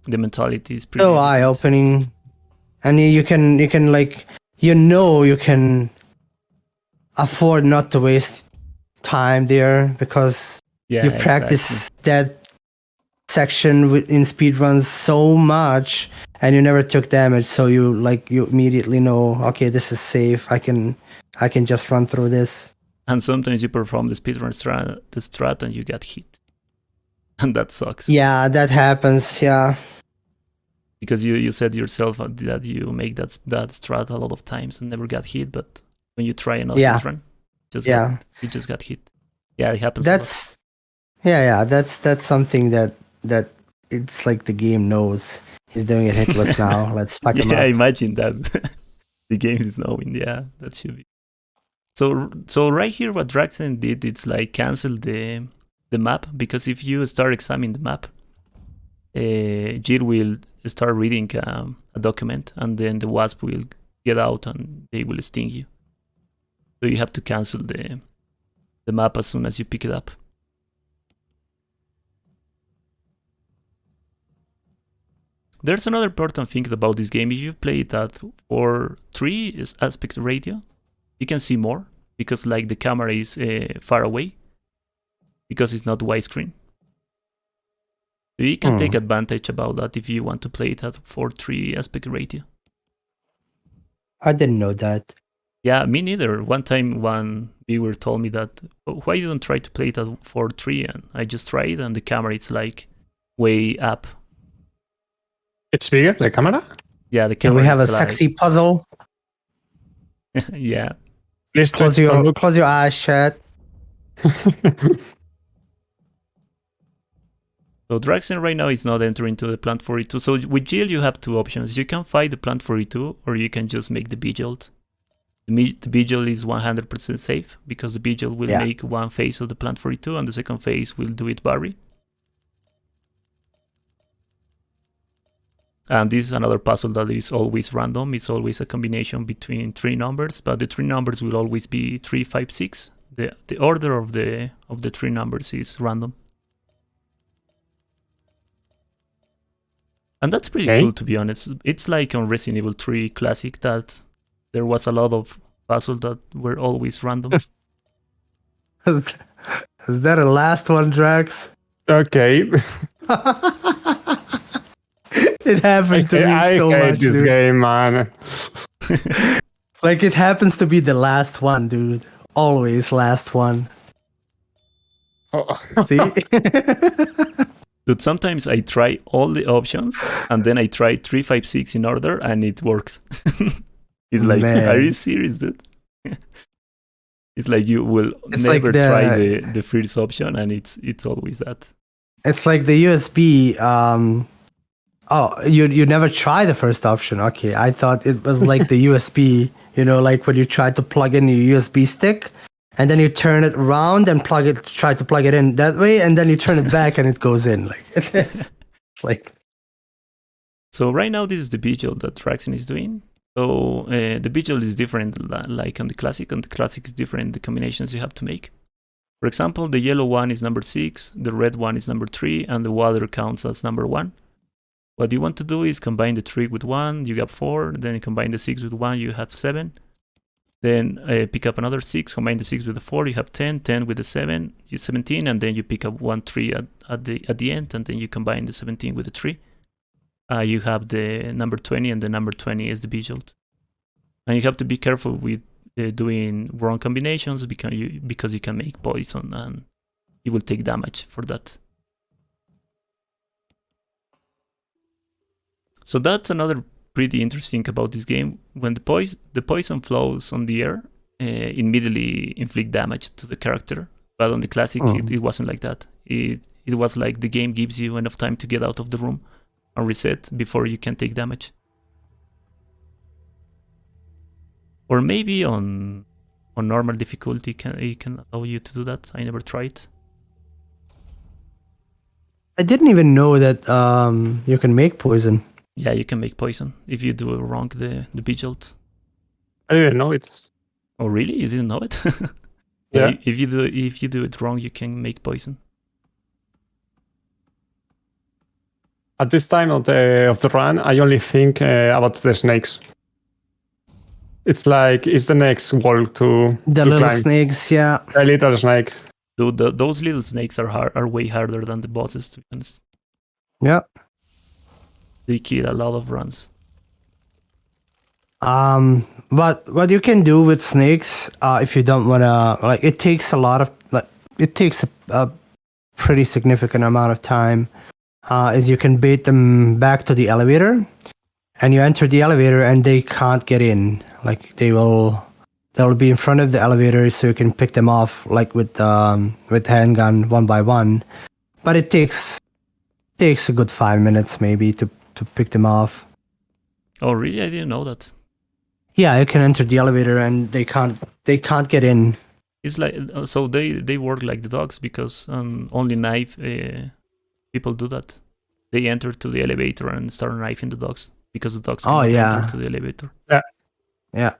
The mentality is pretty eye-opening, and you can like you can afford not to waste time there because you practice that section in speedruns so much and you never took damage, so you immediately know, okay, this is safe. I can just run through this. And sometimes you perform the speedrun strat and you get hit. And that sucks. Yeah, that happens, yeah. Because you said yourself that you make that strat a lot of times and never got hit, but when you try another speedrun, you just got hit. Yeah, it happens. That's that's something that it's like the game knows. He's doing it hitless now. Let's fuck him up. Yeah, imagine that. The game is knowing. Yeah, that should be. So right here, what Draksen did, it's like cancel the map, because if you start examining the map, Jill will start reading a document, and then the wasp will get out and they will sting you. So you have to cancel the map as soon as you pick it up. There's another important thing about this game. If you play it at 4:3 aspect ratio, you can see more, because like the camera is far away, because it's not widescreen. So you can take advantage about that if you want to play it at 4:3 aspect ratio. I didn't know that. Yeah, me neither. One time one viewer told me that, why you don't try to play it at 4:3, and I just tried, and the camera is like way up. It's bigger, the camera? Yeah, the Can camera. we have a is sexy puzzle? Yeah. Please Close your eyes, chat. So Draksen right now is not entering to the Plant 42. So with Jill, you have two options. You can fight the Plant 42, or you can just make the Vigil. The Vigil is 100% safe, because the Vigil will make one phase of the Plant 42, and the second phase will do it Barry. And this is another puzzle that is always random. It's always a combination between three numbers, but the three numbers will always be 3, 5, 6. The order of the three numbers is random. And that's pretty cool, to be honest. It's like on Resident Evil 3 Classic that there was a lot of puzzles that were always random. Is that a last one, Drax? Okay. It happened to me so much. I hate this game, man. Like, it happens to be the last one, dude. Always last one. See? Dude, sometimes I try all the options, and then I try 3, 5, 6 in order, and it works. It's like, are you serious, dude? It's like you will never try the first option, and it's always that. It's like the USB. Oh, you never try the first option. Okay, I thought it was like the USB. You know, like when you try to plug in your USB stick, and then you turn it around and try to plug it in that way, and then you turn it back and it goes in. Like it's like. So right now, this is the Vigil that Draksen is doing. So the Vigil is different, like on the Classic. On the Classic is different, the combinations you have to make. For example, the yellow one is number 6, the red one is number 3, and the water counts as number 1. What you want to do is combine the 3 with 1, you got 4, then combine the 6 with 1, you have 7. Then pick up another 6, combine the 6 with the 4, you have 10, 10 with the 7, you 17, and then you pick up 1 3 at the end, and then you combine the 17 with the 3. You have the number 20, and the number 20 is the Vigil. And you have to be careful with doing wrong combinations, because you can make poison, and you will take damage for that. So that's another pretty interesting about this game. When the poison flows on the air, immediately inflict damage to the character. But on the Classic, it wasn't like that. It was like the game gives you enough time to get out of the room and reset before you can take damage. Or maybe on normal difficulty, it can allow you to do that. I never tried. I didn't even know that you can make poison. Yeah, you can make poison if you do wrong the Vigil. I didn't know it. Oh, really? You didn't know it? Yeah. If you do it wrong, you can make poison. At this time of the run, I only think about the snakes. It's like it's the next wall to The little climb. snakes, yeah. The little snakes. Dude, those little snakes are way harder than the bosses, to be honest. Yeah. They kill a lot of runs. But what you can do with snakes, if you don't wanna, like, it takes a pretty significant amount of time. Is you can bait them back to the elevator, and you enter the elevator, and they can't get in. Like they'll be in front of the elevator, so you can pick them off, like with handgun one by one. But it takes a good 5 minutes maybe to pick them off. Oh, really? I didn't know that. Yeah, you can enter the elevator, and they can't they can't get in. It's like so they work like the dogs because only knife people do that. They enter to the elevator and start knifing the dogs because the dogs cannot enter to the elevator. Yeah.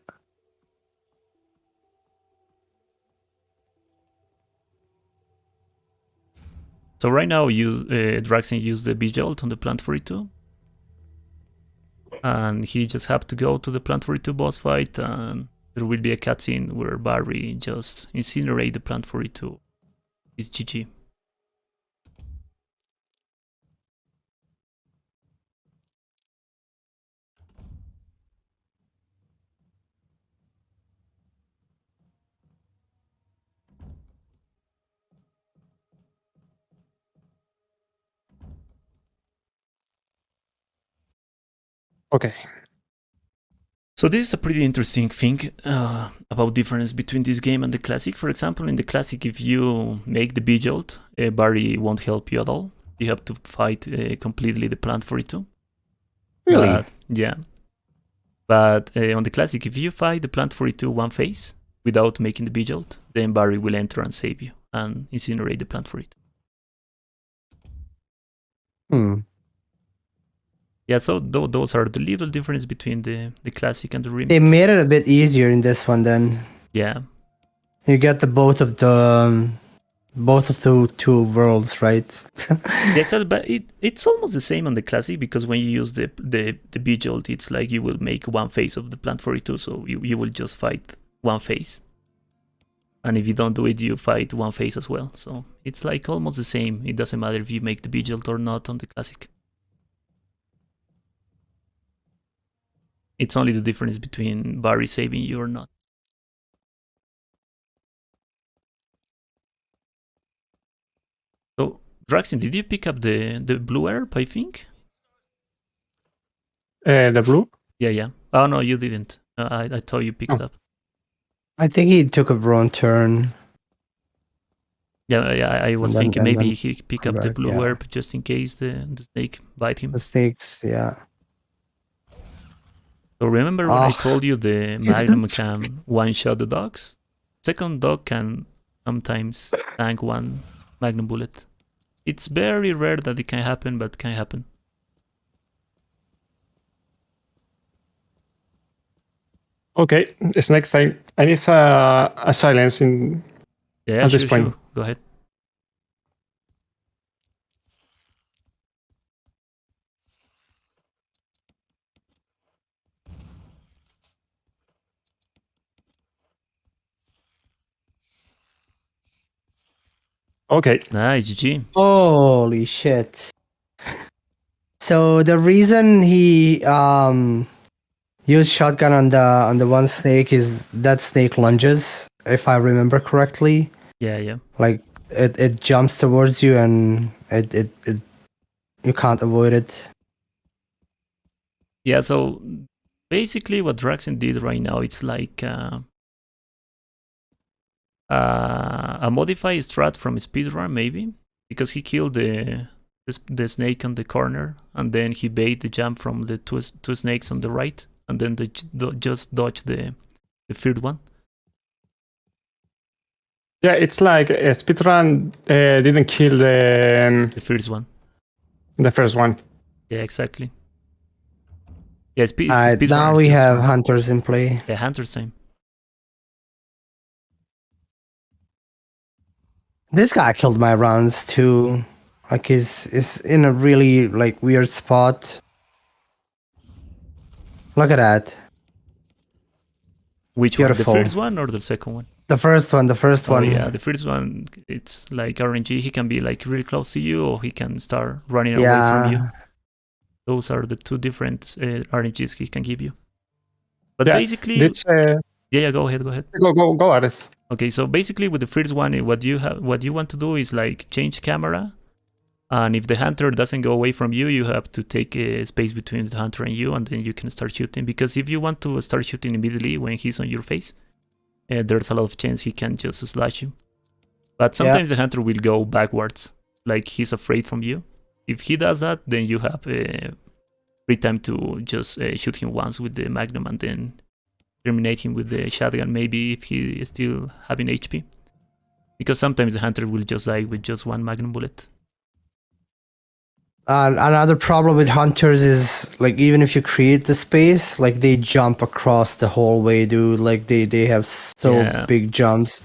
So right now, Draksen used the B-Jolt on the Plant 42. And he just have to go to the Plant 42 boss fight, and there will be a cutscene where Barry just incinerate the Plant 42. It's GG. Okay. So this is a pretty interesting thing about difference between this game and the classic. For example, in the classic, if you make the B-Jolt, Barry won't help you at all. You have to fight completely the Plant 42. Really? Yeah. But on the classic, if you fight the Plant 42 one phase without making the B-Jolt, then Barry will enter and save you and incinerate the Plant 42. Yeah, so those are the little difference between the classic and the remake. They made it a bit easier in this one then. Yeah. You get the both of the two worlds, right? Yeah, exactly. But it's almost the same on the classic because when you use the B-Jolt, it's like you will make one phase of the Plant 42, so you will just fight one phase. And if you don't do it, you fight one phase as well. So it's like almost the same. It doesn't matter if you make the B-Jolt or not on the classic. It's only the difference between Barry saving you or not. So, Draksen, did you pick up the blue herb, I think? The blue? Yeah. Oh, no, you didn't. I thought you picked up. I think he took a wrong turn. Yeah, I was thinking maybe he picked up the blue herb just in case the snake bite him. The snakes, yeah. So remember when I told you the Magnum can one-shot the dogs? Second dog can sometimes tank one Magnum bullet. It's very rare that it can happen, but it can happen. Okay, it's next time. I need a silence in at this point. Sure. Go ahead. Okay. Nice, GG. Holy shit. So the reason he used shotgun on the one snake is that snake lunges, if I remember correctly. Yeah. Like it jumps towards you and it you can't avoid it. Yeah, so basically what Draksen did right now, it's like a modified strat from speedrun maybe, because he killed the snake on the corner and then he bait the jump from the two snakes on the right and then just dodge the third one. Yeah, it's like a speedrun didn't kill the first one. The first one. Yeah, exactly. Yeah, now we have hunters in play. Yeah, hunters time. This guy killed my rounds too. Like he's in a really like weird spot. Look at that. Which Beautiful. one? The first one or the second one? The first one. Yeah, the first one, it's like RNG. He can be like really close to you or he can start running away from you. Those are the two different RNGs he can give you. But basically... Yeah, go ahead. Go, Ares. Okay, so basically with the first one, what you want to do is like change camera. And if the hunter doesn't go away from you, you have to take a space between the hunter and you, and then you can start shooting. Because if you want to start shooting immediately when he's on your face, there's a lot of chance he can just slash you. But sometimes the hunter will go backwards, like he's afraid from you. If he does that, then you have free time to just shoot him once with the Magnum and then terminate him with the shotgun, maybe if he is still having HP. Because sometimes the hunter will just die with just one magnum bullet. Another problem with hunters is like even if you create the space, like they jump across the hallway, dude. Like they have so big jumps.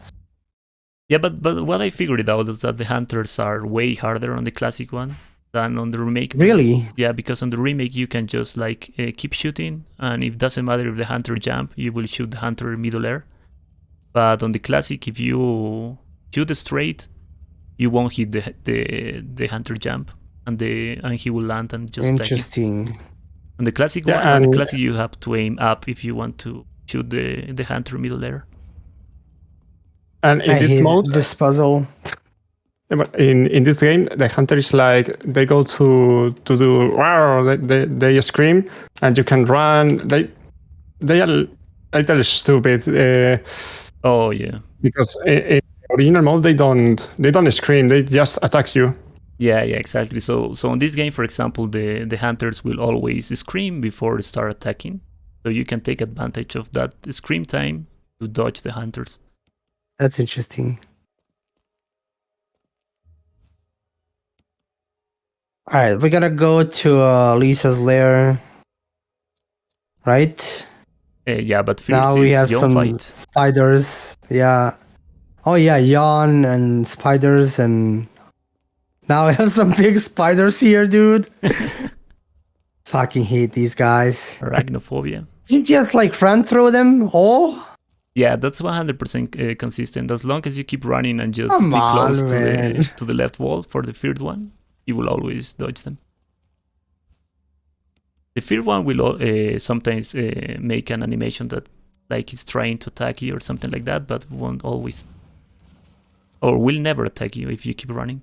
Yeah, but what I figured out is that the hunters are way harder on the classic one than on the remake. Really? Yeah, because on the remake you can just like keep shooting, and it doesn't matter if the hunter jump, you will shoot the hunter middle air. But on the classic, if you shoot straight, you won't hit the hunter jump, and he will land and just interesting. Attack you. On the classic one, you have to aim up if you want to shoot the hunter middle air. And in this mode, this puzzle. In this game, the hunter is like they go to do wow, they scream, and you can run. They are a little stupid. Oh yeah. Because in original mode they don't scream, they just attack you. Yeah, exactly. So in this game, for example, the hunters will always scream before they start attacking. So you can take advantage of that scream time to dodge the hunters. That's interesting. All right, we're gonna go to Lisa's lair, right? Yeah, but first now we have some fight. Spiders. Yeah. Oh yeah, yawn and spiders, and now we have some big spiders here, dude. Fucking hate these guys. Arachnophobia. You just like run through them all? Yeah, that's 100% consistent. As long as you keep running and just stay close to the left wall for the third one, you will always dodge them. The third one will sometimes make an animation that like it's trying to attack you or something like that, but won't always, or will never attack you if you keep running.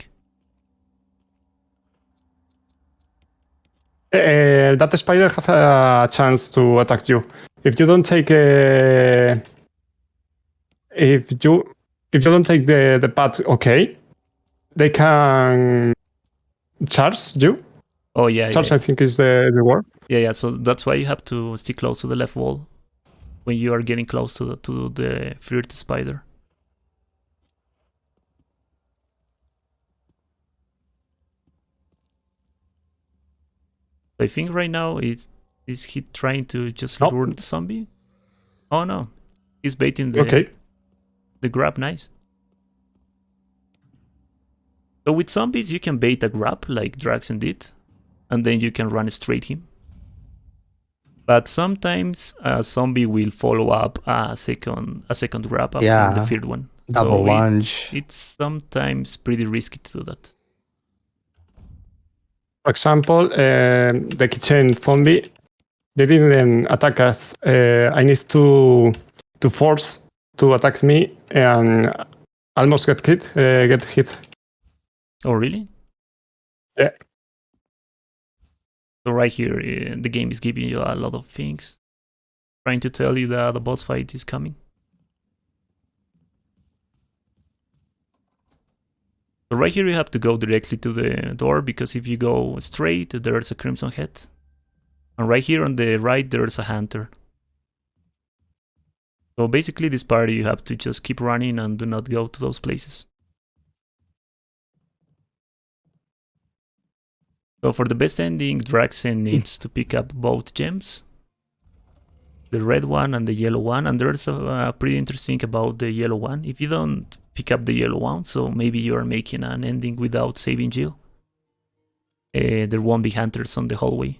That spider has a chance to attack you if you don't take if you don't take the path. Okay, they can charge you. Oh yeah, charge. I think is the word. Yeah. So that's why you have to stick close to the left wall when you are getting close to the third spider. I think right now is he trying to just lure the zombie? Oh no, he's baiting the grab. Nice. So with zombies you can bait a grab like Draksen did, and then you can run straight him. But sometimes a zombie will follow up a second grab after the third one. Double lunge. It's sometimes pretty risky to do that. For example, the kitchen zombie, they didn't attack us. I need to force to attack me and almost get hit. Oh really? Yeah. So right here, the game is giving you a lot of things, trying to tell you that the boss fight is coming. So right here you have to go directly to the door, because if you go straight, there's a crimson head. And right here on the right, there's a hunter. So basically this part you have to just keep running and do not go to those places. So for the best ending, Draksen needs to pick up both gems. The red one and the yellow one. And there's a pretty interesting about the yellow one. If you don't pick up the yellow one, so maybe you are making an ending without saving Jill, there won't be hunters on the hallway.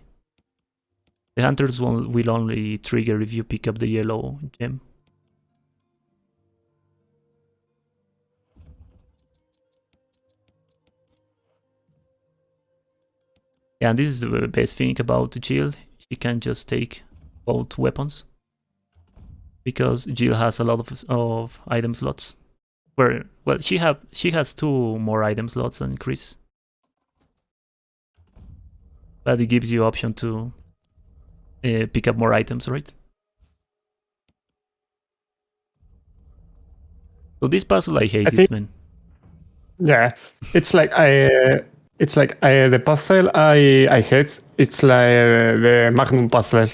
The hunters will only trigger if you pick up the yellow gem. Yeah, and this is the best thing about Jill. She can just take both weapons, because Jill has a lot of item slots. Well, she has 2 more item slots than Chris, but it gives you option to pick up more items, right? So this puzzle I hate it, man. Yeah, it's like the puzzle I hate. It's like the Magnum puzzle.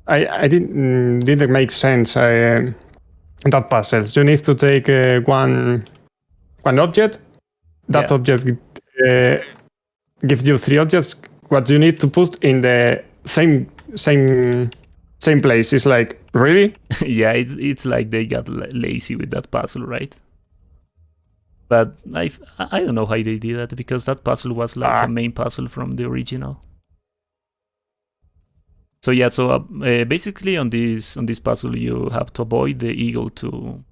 I didn't make sense. That puzzle. You need to take one object. That object gives you 3 objects. What you need to put in the same place. It's like, really? Yeah, it's like they got lazy with that puzzle, right? But I don't know how they did that, because that puzzle was like a main puzzle from the original. So yeah, so basically on this puzzle you have to avoid the eagle to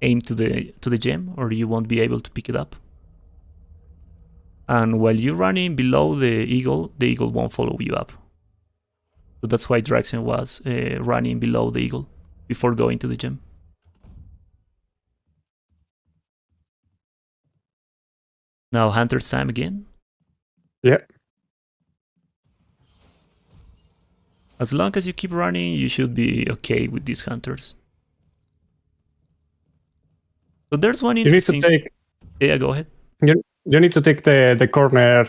aim to the gem, or you won't be able to pick it up. And while you're running below the eagle won't follow you up. So that's why Draksen was running below the eagle before going to the gem. Now Hunter's time again. Yeah. As long as you keep running, you should be okay with these hunters. So there's one interesting... You need to take... Yeah, go ahead. You need to take the corner,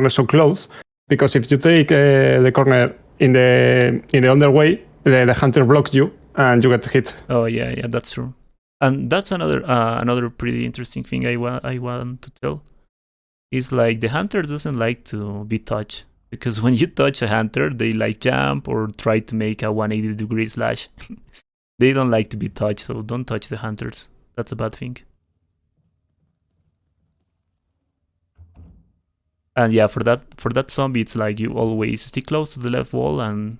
so close, because if you take the corner in the other way, the hunter blocks you and you get hit. Oh yeah, that's true. And that's another pretty interesting thing I want to tell. Is like the hunter doesn't like to be touched, because when you touch a hunter, they like jump or try to make a 180-degree slash. They don't like to be touched, so don't touch the hunters. That's a bad thing. And yeah, for that zombie, it's like you always stick close to the left wall, and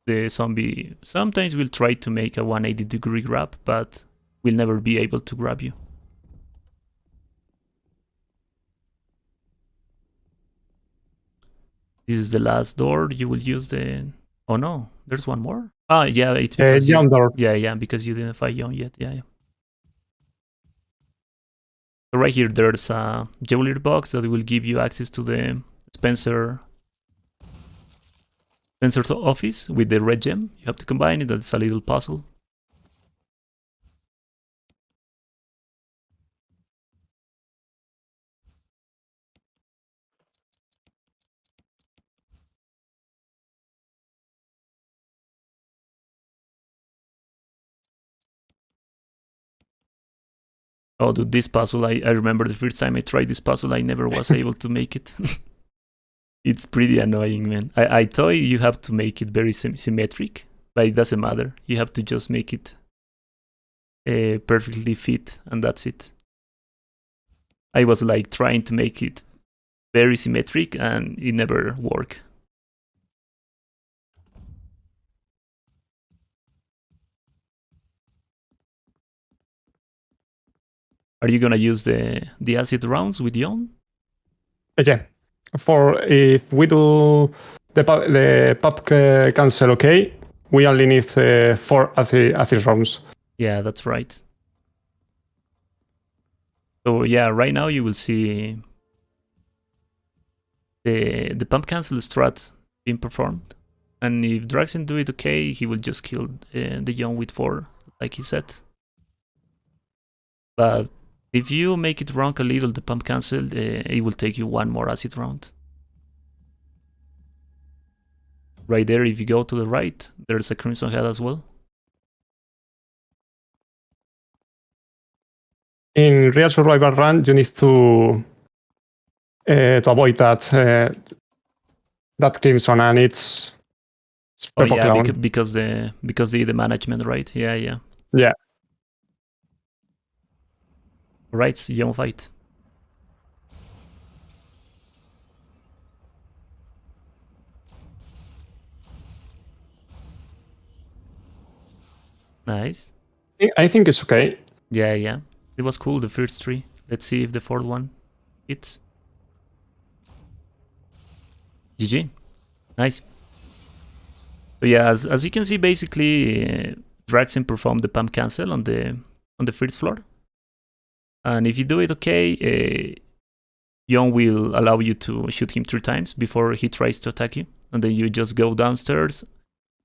the zombie sometimes will try to make a 180-degree grab, but will never be able to grab you. This is the last door. You will use the... Oh no, there's one more. Ah, yeah, it's because Young door. Yeah, because you didn't fight Young yet. Yeah. So right here, there's a jewelry box that will give you access to the Spencer's office with the red gem. You have to combine it. That's a little puzzle. Oh, dude, this puzzle, I remember the first time I tried this puzzle, I never was able to make it. It's pretty annoying, man. I thought you have to make it very symmetric, but it doesn't matter. You have to just make it perfectly fit, and that's it. I was like trying to make it very symmetric, and it never worked. Are you gonna use the acid rounds with Yon? Yeah. For if we do the pop cancel, okay, we only need 4 acid rounds. Yeah, that's right. So yeah, right now you will see the pump cancel strat being performed, and if Draksen do it okay, he will just kill the Yon with 4, like he said. But if you make it wrong a little, the pump cancel, it will take you 1 more acid round. Right there, if you go to the right, there's a Crimson Head as well. In real survival run, you need to avoid that Crimson, and it's Oh yeah, clone. because the management, right? Yeah. Yeah. Right, Yon fight. Nice. I think it's okay. Yeah. It was cool, the first 3. Let's see if the 4th one hits. GG. Nice. So yeah, as you can see, basically, Draksen performed the pump cancel on the first floor. And if you do it okay, Yon will allow you to shoot him 3 times before he tries to attack you. And then you just go downstairs,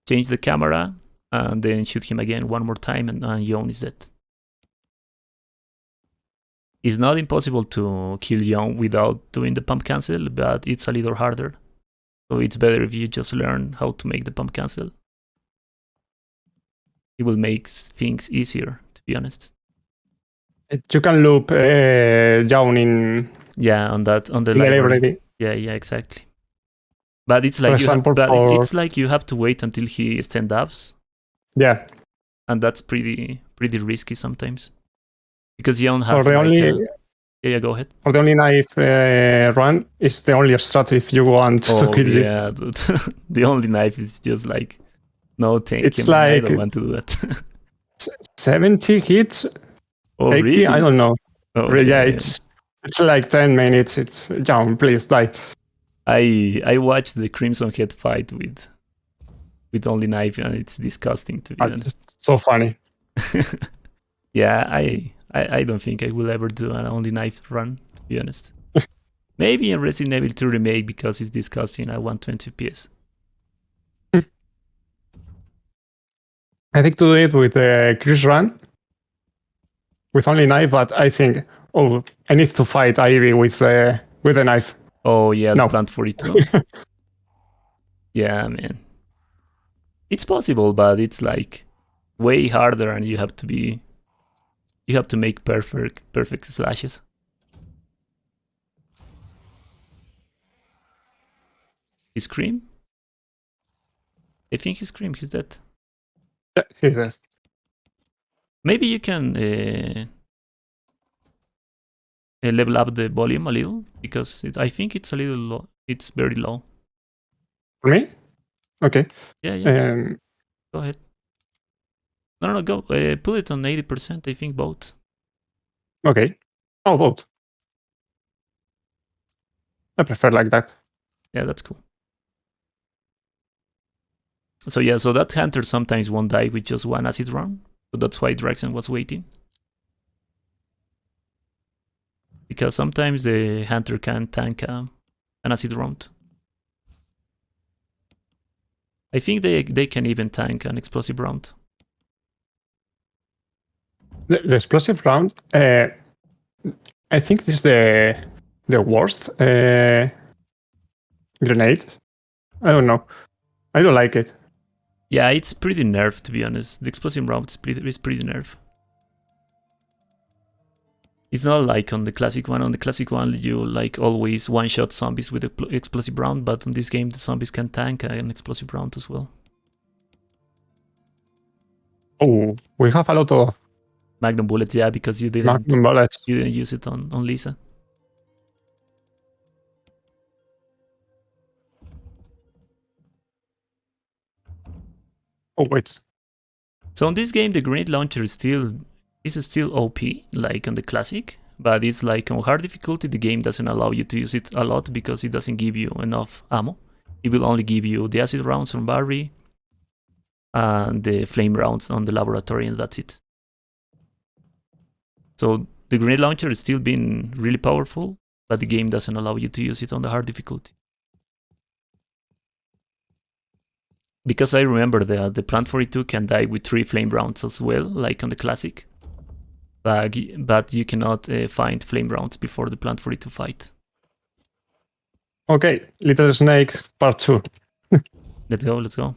change the camera, and then shoot him again 1 more time, and Yon is dead. It's not impossible to kill Yon without doing the pump cancel, but it's a little harder. So it's better if you just learn how to make the pump cancel. It will make things easier, to be honest. You can loop down in on the the library. Yeah, exactly. But it's like it's like you have to wait until he stand ups. Yeah. And that's pretty risky sometimes. Because Yon has or the only go ahead. Or the only knife run is the only strat if you want to kill you. Yeah, dude. The only knife is just like, no, thank you, man. I don't want to do that. 70 hits? 80? Really? I don't know. Yeah, Man. it's like 10 minutes. It's John, please die. I watched the Crimson Head fight with only knife, and it's disgusting, to be honest. So funny. Yeah, I don't think I will ever do an only knife run, to be honest. Maybe in Resident Evil 2 Remake, because it's disgusting at 120 FPS. I think to do it with Chris run, with only knife, but I think, I need to fight Ivy with a knife. Oh yeah, no. Plant 42. Yeah, man. It's possible, but it's like way harder, and you have to make perfect slashes. He scream? I think he scream. He's dead. Yeah, he's dead. Maybe you can level up the volume a little, because I think it's a little low. It's very low. For me? Okay. Yeah. Go ahead. No, go. Put it on 80%, I think, both. Okay. Oh, both. I prefer like that. Yeah, that's cool. So yeah, so that hunter sometimes won't die with just one acid round. So that's why Draksen was waiting. Because sometimes the hunter can tank an acid round. I think they can even tank an explosive round. The explosive round, I think this is the worst grenade. I don't know. I don't like it. Yeah, it's pretty nerfed, to be honest. The explosive round is pretty nerfed. It's not like on the classic one. On the classic one, you like always one-shot zombies with the explosive round, but on this game, the zombies can tank an explosive round as well. Oh, we have a lot of Magnum bullets, yeah, because you didn't use it on Lisa. Oh wait. So on this game, the grenade launcher is still OP, like on the classic, but it's like on hard difficulty, the game doesn't allow you to use it a lot because it doesn't give you enough ammo. It will only give you the acid rounds from Barry and the flame rounds on the laboratory, and that's it. So the grenade launcher is still being really powerful, but the game doesn't allow you to use it on the hard difficulty. Because I remember the Plant 42 can die with 3 flame rounds as well, like on the classic. But you cannot find flame rounds before the Plant 42 fight. Okay, Little Snakes Part 2. Let's go.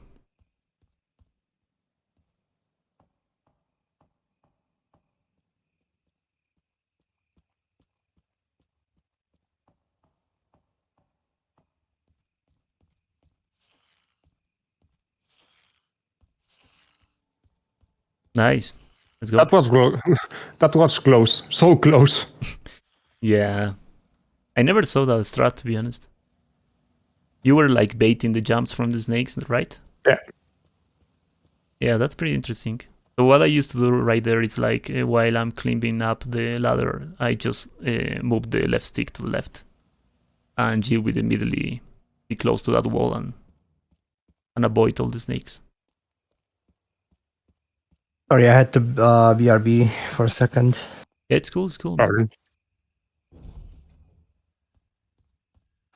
Nice. Let's go. That was close. So close. Yeah. I never saw that strat, to be honest. You were like baiting the jumps from the snakes, right? Yeah. Yeah, that's pretty interesting. So what I used to do right there is like, while I'm climbing up the ladder, I just move the left stick to the left. And you will immediately be close to that wall and avoid all the snakes. Sorry, I had to BRB for a second. Yeah, it's cool.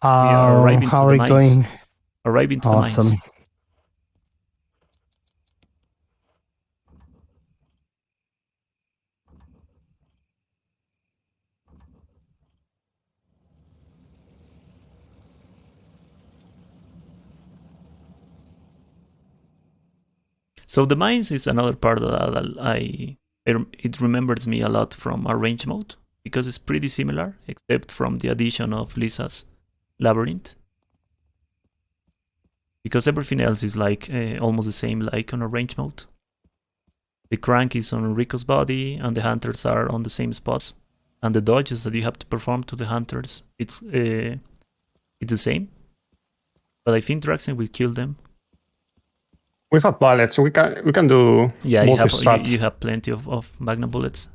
How are we going? Arriving to the mines. Awesome. So the mines is another part that it remembers me a lot from Arrange mode, because it's pretty similar, except from the addition of Lisa's labyrinth. Because everything else is like almost the same like on Arrange mode. The crank is on Rico's body, and the hunters are on the same spots. And the dodges that you have to perform to the hunters, it's the same. But I think Draksen will kill them. We have bullets, so we can do multi-strats. You have plenty of Magnum bullets.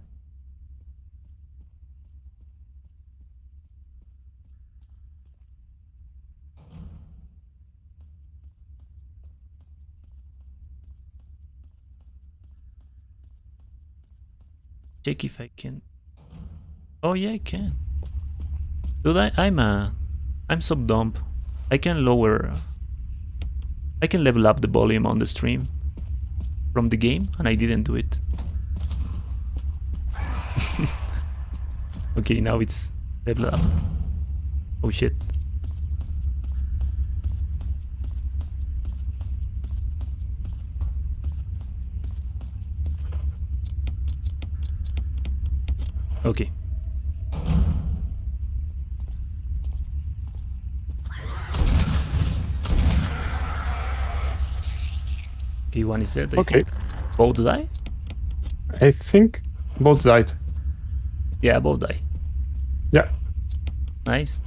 Check if I can. Oh yeah, I can. Dude, I'm so dumb. I can level up the volume on the stream from the game, and I didn't do it. Okay, now it's leveled up. Oh shit. Okay. Okay, one is dead. Okay. Both die? I think both died. Yeah, both die. Yeah. Nice.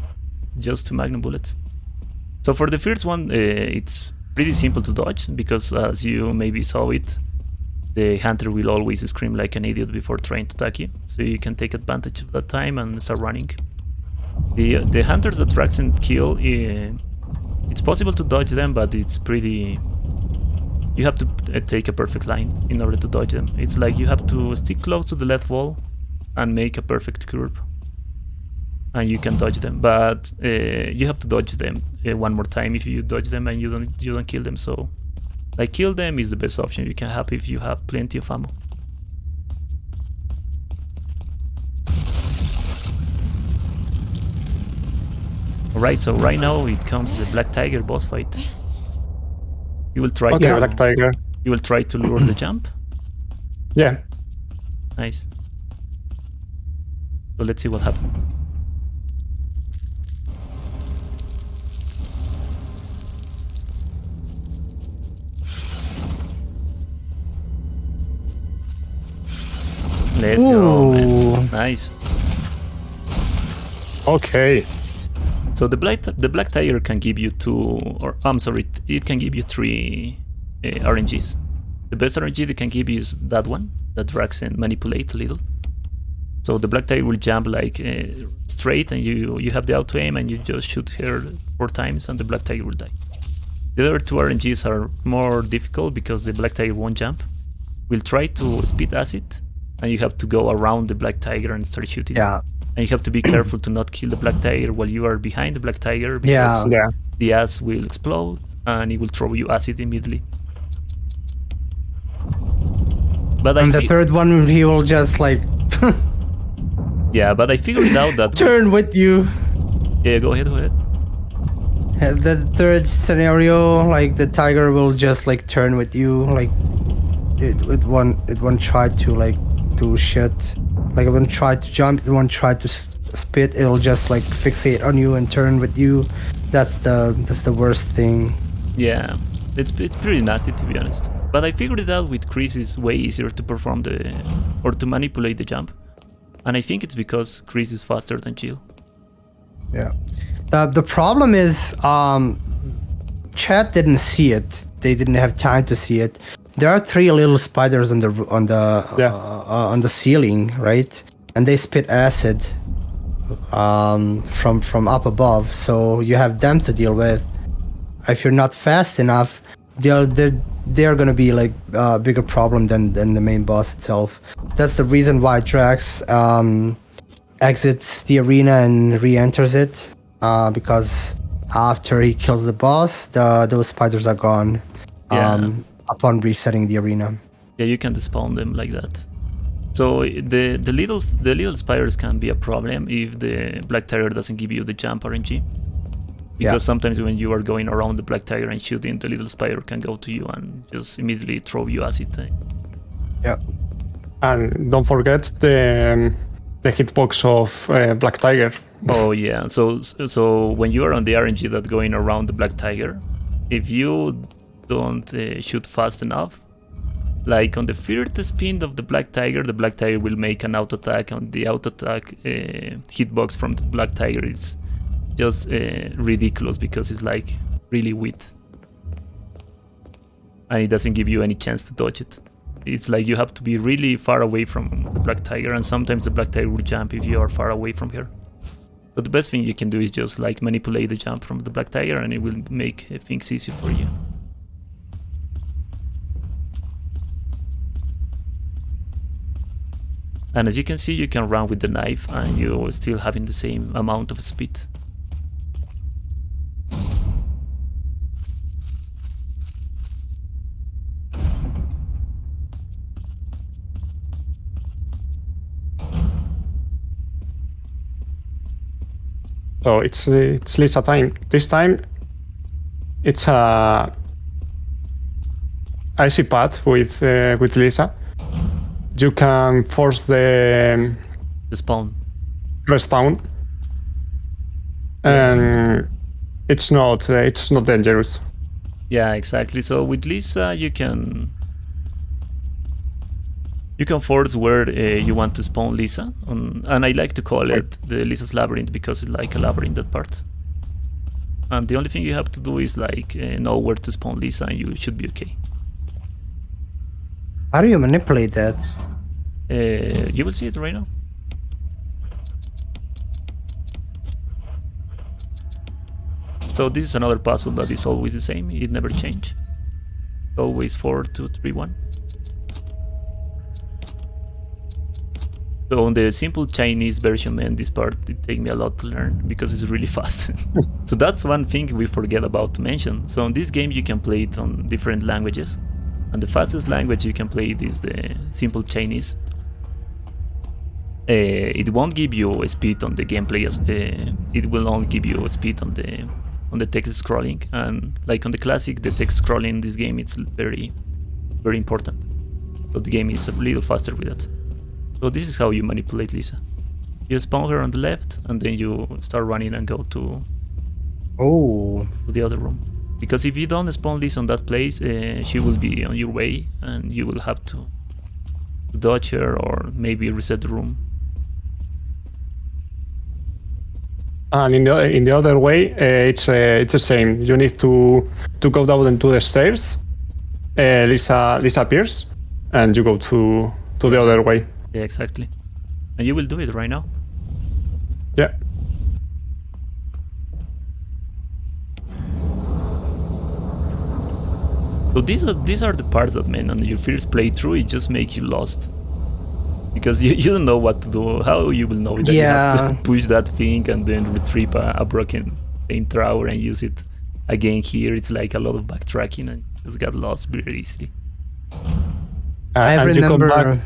Just 2 Magnum bullets. So for the first one, it's pretty simple to dodge, because as you maybe saw it, the hunter will always scream like an idiot before trying to attack you. So you can take advantage of that time and start running. The hunters that Draksen kill, it's possible to dodge them, but it's pretty... You have to take a perfect line in order to dodge them. It's like you have to stick close to the left wall and make a perfect curve, and you can dodge them. But you have to dodge them one more time if you dodge them and you don't kill them. So, like, kill them is the best option you can have if you have plenty of ammo. Alright, so right now it comes the Black Tiger boss fight. You will try. Okay, Black Tiger. You will try to lure the jump. Yeah. Nice. So let's see what happens. Let's go, man. Nice. Okay. So the Black Tiger can give you 2, or I'm sorry, it can give you 3 RNGs. The best RNG they can give you is that one, that Draksen manipulate a little. So the Black Tiger will jump like straight, and you have the auto aim, and you just shoot her 4 times, and the Black Tiger will die. The other 2 RNGs are more difficult because the Black Tiger won't jump. Will try to speed acid, and you have to go around the Black Tiger and start shooting. Yeah. And you have to be careful to not kill the Black Tiger while you are behind the Black Tiger, because the ass will explode and it will throw you acid immediately. But and the third one, he will just like... Yeah, but I figured out that... Turn with you. Yeah, go ahead. The third scenario, like the tiger will just like turn with you, like it won't try to like do shit. Like it won't try to jump, it won't try to spit. It'll just like fixate on you and turn with you. That's the worst thing. Yeah, it's pretty nasty, to be honest. But I figured it out with Chris is way easier to perform to manipulate the jump. And I think it's because Chris is faster than Jill. Yeah. The problem is chat didn't see it. They didn't have time to see it. There are 3 little spiders on the ceiling, right? And they spit acid from up above. So you have them to deal with. If you're not fast enough, they're gonna be like a bigger problem than the main boss itself. That's the reason why Drax exits the arena and re-enters it, because after he kills the boss, those spiders are gone. Upon resetting the arena. Yeah, you can despawn them like that. So the little spiders can be a problem if the Black Tiger doesn't give you the jump RNG. Because sometimes when you are going around the Black Tiger and shooting, the little spider can go to you and just immediately throw you acid. Yeah. And don't forget the hitbox of Black Tiger. Oh yeah, so when you are on the RNG that going around the Black Tiger, if you don't shoot fast enough, like on the first spin of the Black Tiger will make an auto attack, and the auto attack hitbox from the Black Tiger is just ridiculous because it's like really weak, and it doesn't give you any chance to dodge it. It's like you have to be really far away from the Black Tiger, and sometimes the Black Tiger will jump if you are far away from her. So the best thing you can do is just like manipulate the jump from the Black Tiger, and it will make things easier for you. And as you can see, you can run with the knife and you're still having the same amount of speed. So it's Lisa time. This time it's a icy path with Lisa. You can force the spawn. Respawn, and it's not dangerous. Yeah, exactly. So with Lisa, you can force where you want to spawn Lisa, and I like to call it the Lisa's Labyrinth because it's like a labyrinth, that part. And the only thing you have to do is like know where to spawn Lisa, and you should be okay. How do you manipulate that? You will see it right now. So this is another puzzle that is always the same. It never changes. Always 4, 2, 3, 1. So on the simple Chinese version, man, this part it take me a lot to learn because it's really fast. So that's one thing we forget about to mention. So in this game you can play it on different languages, and the fastest language you can play it is the simple Chinese. It won't give you a speed on the gameplay. It will only give you a speed on the text scrolling, and like on the classic, the text scrolling in this game it's very, very important. So the game is a little faster with that. So this is how you manipulate Lisa. You spawn her on the left, and then you start running and go to the other room. Because if you don't spawn Lisa on that place, she will be on your way, and you will have to dodge her or maybe reset the room. And in the other way, it's the same. You need to go down into the stairs. Lisa appears, and you go to the other way. Yeah, exactly. And you will do it right now. Yeah. So these are the parts that, man, on your first playthrough, it just make you lost. Because you don't know what to do. How you will know that you have to push that thing and then retrieve a broken flamethrower and use it again here. It's like a lot of backtracking, and you just got lost very easily. I and remember. You come back,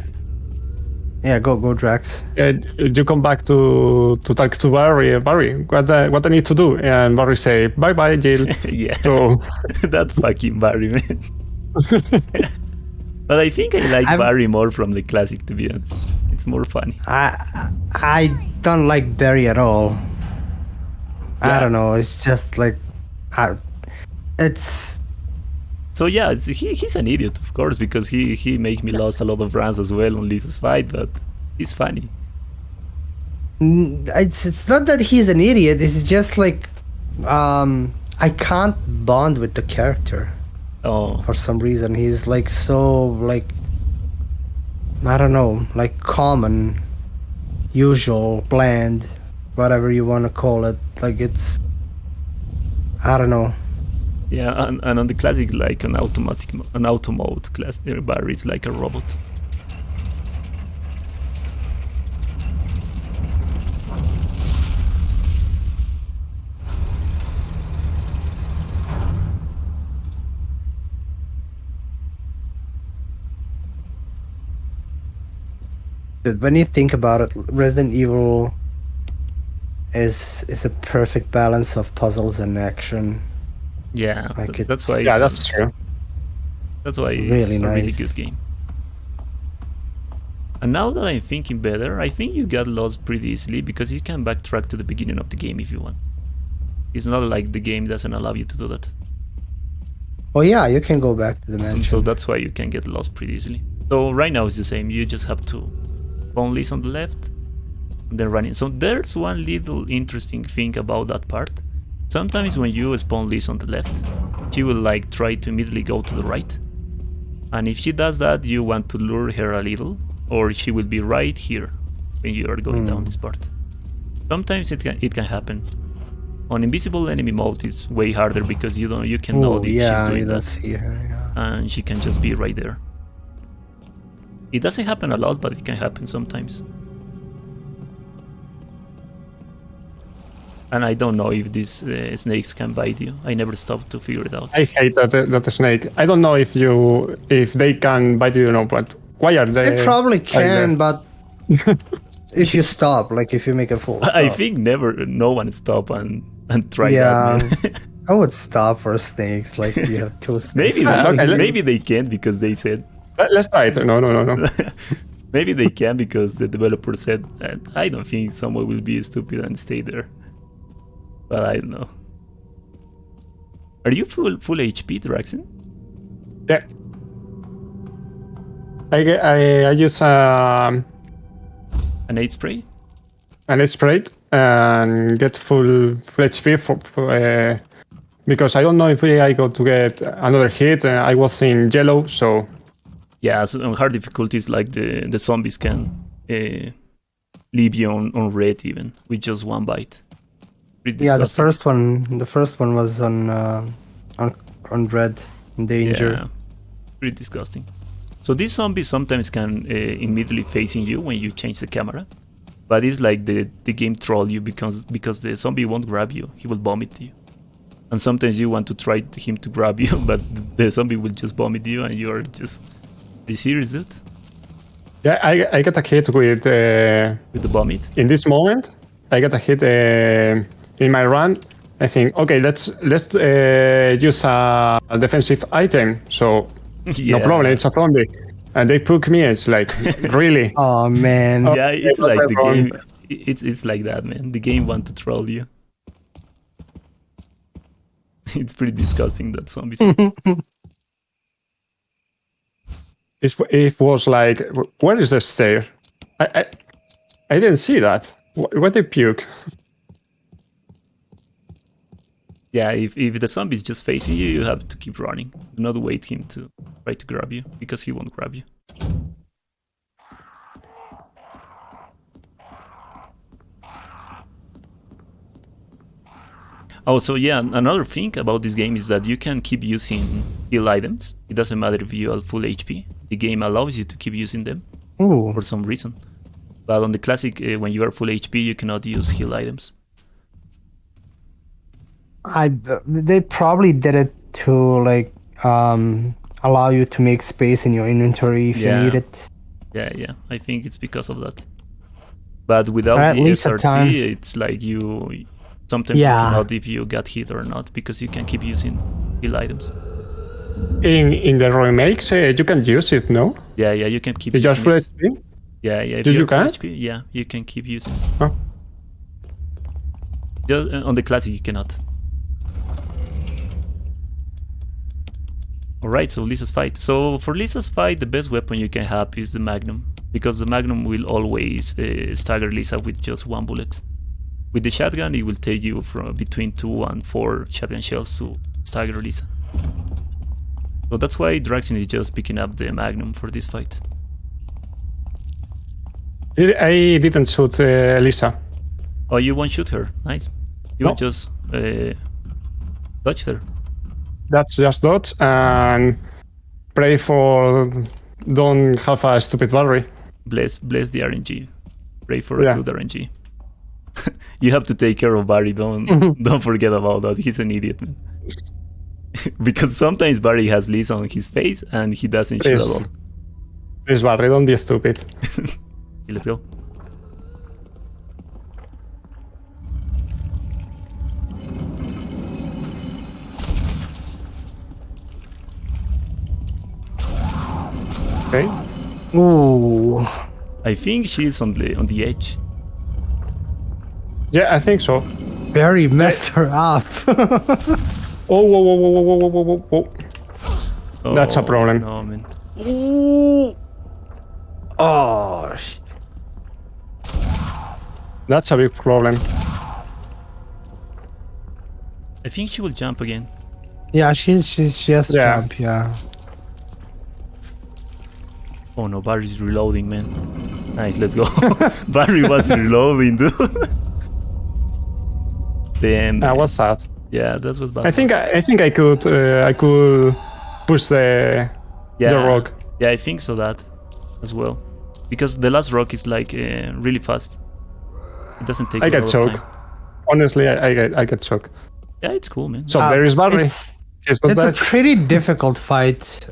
yeah, go Drax. You come back to talk to Barry. Barry, what I need to do? And Barry say, bye, Jill. Yeah. So that fucking Barry, man. But I think I like Barry more from the classic, to be honest. It's more funny. I don't like Barry at all. Yeah. I don't know. It's just like, it's. So yeah, he's an idiot, of course, because he make me lost a lot of runs as well on Lisa's fight, but he's funny. It's not that he's an idiot. It's just like, I can't bond with the character. Oh. For some reason, he's like so like, I don't know, like common, usual, bland, whatever you want to call it. Like it's, I don't know. Yeah, and on the classic, like an auto mode class, Barry is like a robot. When you think about it, Resident Evil is a perfect balance of puzzles and action. Yeah, Like that's it's why. Yeah, It's, that's true. that's why it's really a really nice. good game. And now that I'm thinking better, I think you got lost pretty easily because you can backtrack to the beginning of the game if you want. It's not like the game doesn't allow you to do that. Oh yeah, you can go back to the mansion. So that's why you can get lost pretty easily. So right now it's the same. You just have to spawn Liz on the left and then run in. So there's one little interesting thing about that part. Sometimes when you spawn Liz on the left, she will like try to immediately go to the right. And if she does that, you want to lure her a little, or she will be right here when you are going down this part. Sometimes it can happen. On invisible enemy mode, it's way harder because you can know if she's doing you don't that, see her. Yeah. and she can just be right there. It doesn't happen a lot, but it can happen sometimes. And I don't know if these snakes can bite you. I never stopped to figure it out. I hate that snake. I don't know if they can bite you or not, but why are they? They probably like can, that? but if you stop, like if you make a full stop. I think no one stop and try Yeah, that. Man. I would stop for snakes. Like you have two snakes. Maybe they can't because they said. Let's try it. No. Maybe they can because the developer said that. I don't think someone will be stupid and stay there. But I don't know. Are you full HP, Draksen? Yeah. I use An 8 spray? an spray and get full HP for because I don't know if I got to get another hit. I was in yellow, so yeah. So on hard difficulties, like the zombies can leave you on red even with just one bite. Yeah, the first one was on red danger. Yeah, pretty disgusting. So these zombies sometimes can immediately facing you when you change the camera, but it's like the game troll you because the zombie won't grab you, he will vomit you. And sometimes you want to try him to grab you, but the zombie will just vomit you, and you are just. Are you serious, dude? yeah, I got a hit with the vomit. In this moment, I got a hit in my run. I think okay, let's use a defensive item. So no problem, it's a zombie, and they poke me. It's like really. Oh man. Yeah, it's like the game. It's like that, man. The game want to troll you. It's pretty disgusting, that zombies. It was like, where is the stair? I didn't see that. Where they puke? Yeah, if the zombie is just facing you, you have to keep running. Do not wait him to try to grab you, because he won't grab you. Oh, so yeah, another thing about this game is that you can keep using heal items. It doesn't matter if you are full HP. The game allows you to keep using them. Ooh. For some reason. But on the classic, when you are full HP, you cannot use heal items. They probably did it to like allow you to make space in your inventory if you need it. Yeah, I think it's because of that. But without the SRT, it's like you sometimes you cannot if you got hit or not, because you can keep using heal items. In the remakes, you can use it, no? Yeah, you can keep using it. HP? Yeah. If you can? HP, yeah, you can keep using it. Oh. Just, on the classic, you cannot. Alright, so Lisa's fight. So for Lisa's fight, the best weapon you can have is the Magnum, because the Magnum will always stagger Lisa with just one bullet. With the shotgun, it will take you from between 2 and 4 shotgun shells to stagger Lisa. So that's why Draksen is just picking up the Magnum for this fight. I didn't shoot Lisa. Oh, you won't shoot her. Nice. You will just touch her. That's just dodge and pray for don't have a stupid battery. Bless the RNG. Pray for a good RNG. You have to take care of Barry. Don't forget about that. He's an idiot, man. Because sometimes Barry has Liz on his face and he doesn't shoot at all. Please, Barry, don't be stupid. Let's go. Okay. Ooh. I think she's on the edge. Yeah, I think so. Barry messed her up. Oh, whoa, whoa, whoa, whoa, whoa, whoa, whoa, whoa. Oh, That's a problem. No, man. Ooh. Oh. That's a big problem. I think she will jump again. Yeah, she has to Yeah. jump, yeah. Oh no, Barry's reloading, man. Nice, let's go. Barry was reloading, dude. Damn. That was sad. Yeah, that's what bad. I think I could push the rock. Yeah, I think so that as well, because the last rock is like really fast. It doesn't take. I a get lot of choked. time. Honestly, I get choked. Yeah, it's cool, man. So there is Barry. It's a pretty difficult fight,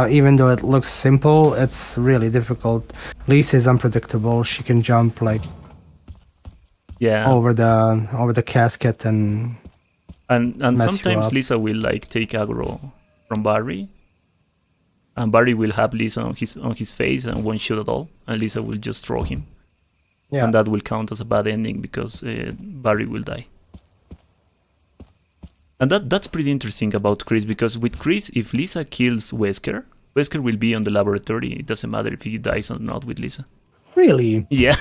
even though it looks simple. It's really difficult. Lisa is unpredictable. She can jump like over the casket and sometimes Lisa will like take aggro from Barry, and Barry will have Lisa on his face and won't shoot at all, and Lisa will just throw him. Yeah. And that will count as a bad ending because Barry will die. And that's pretty interesting about Chris, because with Chris, if Lisa kills Wesker will be on the laboratory. It doesn't matter if he dies or not with Lisa. Really? Yeah,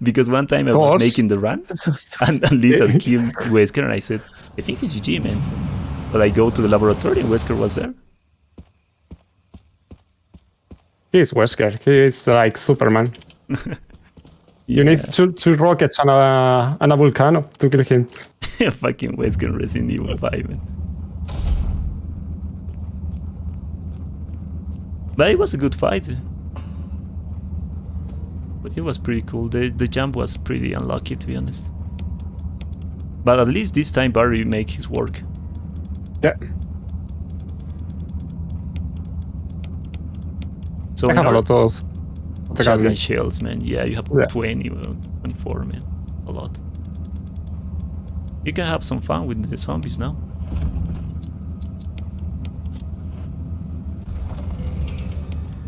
because one time I was making the run and Lisa killed Wesker, and I said, I think it's GG, man. But I go to the laboratory and Wesker was there. He's Wesker. He is like Superman. You need two rockets and a volcano to kill him. Fucking Wesker Resident Evil 5, man. But it was a good fight. It was pretty cool. The jump was pretty unlucky, to be honest. But at least this time Barry make his work. Yeah. So I have a lot of shotgun shells, man. Yeah, you have 20 and 4, man. A lot. You can have some fun with the zombies now.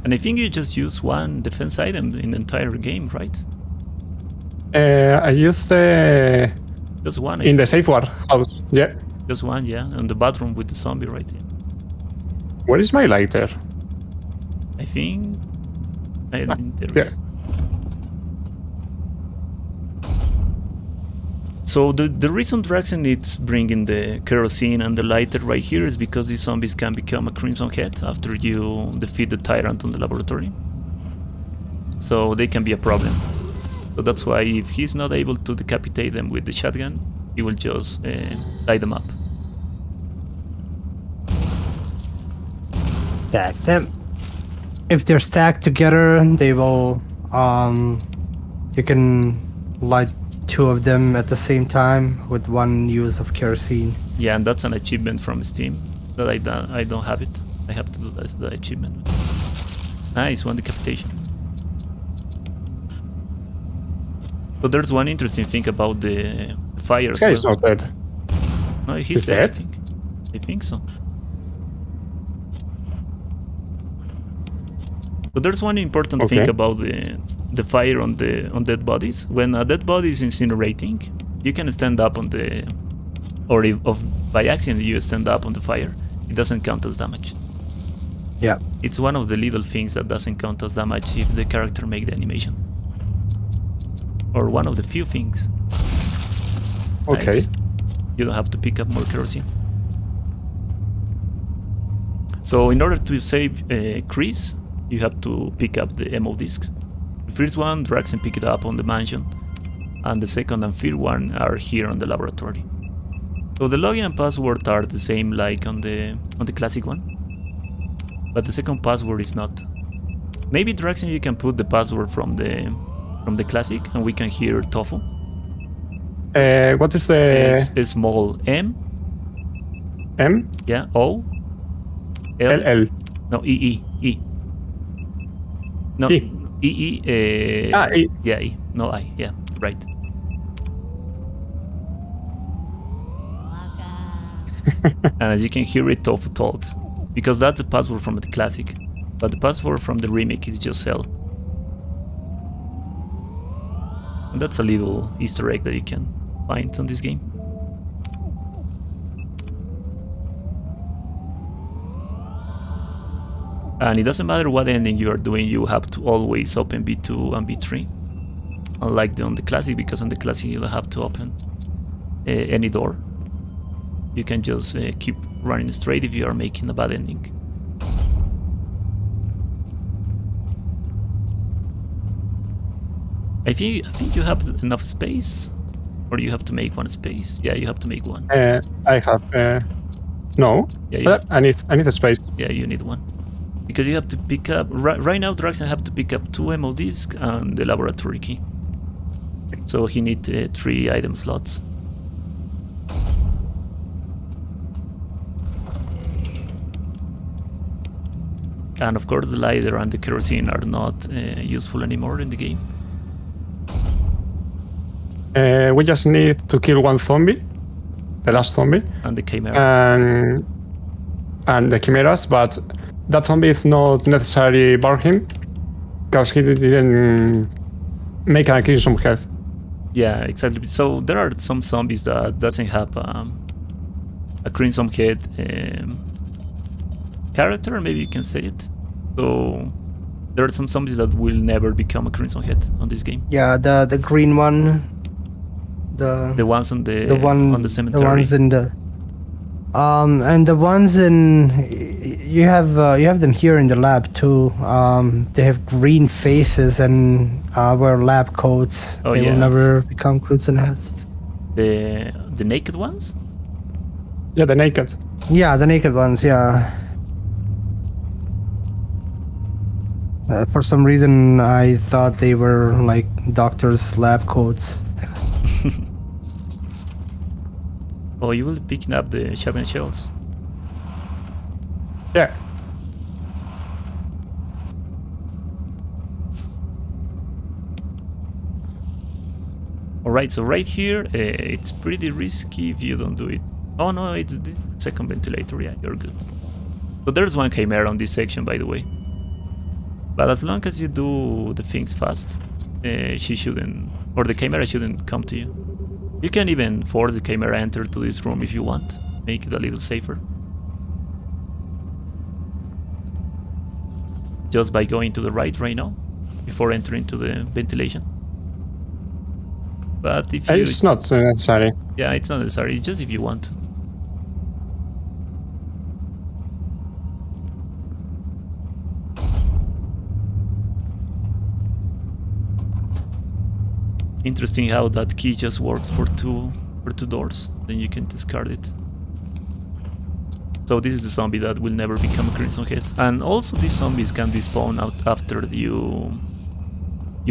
And I think you just use one defense item in the entire game, right? I used just one. In the safe word house. Yeah. Just one, yeah. In the bathroom with the zombie right here. Where is my lighter? I think there is. So the reason Draksen is bringing the kerosene and the lighter right here is because these zombies can become a Crimson Head after you defeat the tyrant on the laboratory. So they can be a problem. So that's why if he's not able to decapitate them with the shotgun, he will just light them up. Stack them. If they're stacked together, they will. You can light 2 of them at the same time with 1 use of kerosene. Yeah, and that's an achievement from Steam that I don't have it. I have to do the achievement. Nice, 1 decapitation. So there's one interesting thing about the fire. This guy is not dead. No, he's dead. I think so. So there's one important thing about the fire on dead bodies. When a dead body is incinerating, you can stand up on the, or if by accident you stand up on the fire, it doesn't count as damage. Yeah. It's one of the little things that doesn't count as damage if the character make the animation. Or one of the few things. Okay. Nice. You don't have to pick up more kerosene. So in order to save Chris, you have to pick up the ammo discs. The first one, Draksen pick it up on the mansion, and the second and third one are here on the laboratory. So the login and password are the same like on the classic one, but the second password is not. Maybe Draksen, you can put the password from the classic, and we can hear Tofu. What is the? It's small M. M. Yeah. O. L. L. No, E. No. E. E. E. Yeah, E. No, I. Yeah, right. And as you can hear it, Tofu talks, because that's the password from the classic. But the password from the remake is just Cell. And that's a little Easter egg that you can find on this game. And it doesn't matter what ending you are doing, you have to always open B2 and B3. Unlike on the classic, because on the classic you don't have to open any door. You can just keep running straight if you are making a bad ending. I think you have enough space, or you have to make one space. Yeah, you have to make one. I have no. Yeah, I need a space. Yeah, you need one. Because you have to pick up... Right now, Draksen have to pick up 2 ammo discs and the laboratory key. So he needs 3 item slots. And of course, the lighter and the kerosene are not useful anymore in the game. We just need to kill one zombie. The last zombie. And the chimera. And the chimeras, but... That zombie is not necessarily burn him, because he didn't make a crimson head. Yeah, exactly. So there are some zombies that doesn't have a crimson head character, maybe you can say it. So there are some zombies that will never become a crimson head on this game. Yeah, the green one, the ones on the cemetery. The ones in the and the ones in you have them here in the lab too. They have green faces and wear lab coats. They will never become crimson heads. The naked ones? Yeah, the naked. Yeah, the naked ones. Yeah. For some reason, I thought they were like doctors' lab coats. Oh, you will be picking up the shotgun shells? Yeah. Alright, so right here, it's pretty risky if you don't do it. Oh no, it's the second ventilator, yeah, you're good. So there's one chimera on this section, by the way. But as long as you do the things fast, she shouldn't, or the chimera shouldn't come to you. You can even force the chimera enter to this room if you want, make it a little safer. Just by going to the right now, before entering to the ventilation. But if you... It's not necessary. Yeah, it's not necessary, it's just if you want to. Interesting how that key just works for two doors, then you can discard it. So this is the zombie that will never become a crimson head. And also these zombies can despawn out after you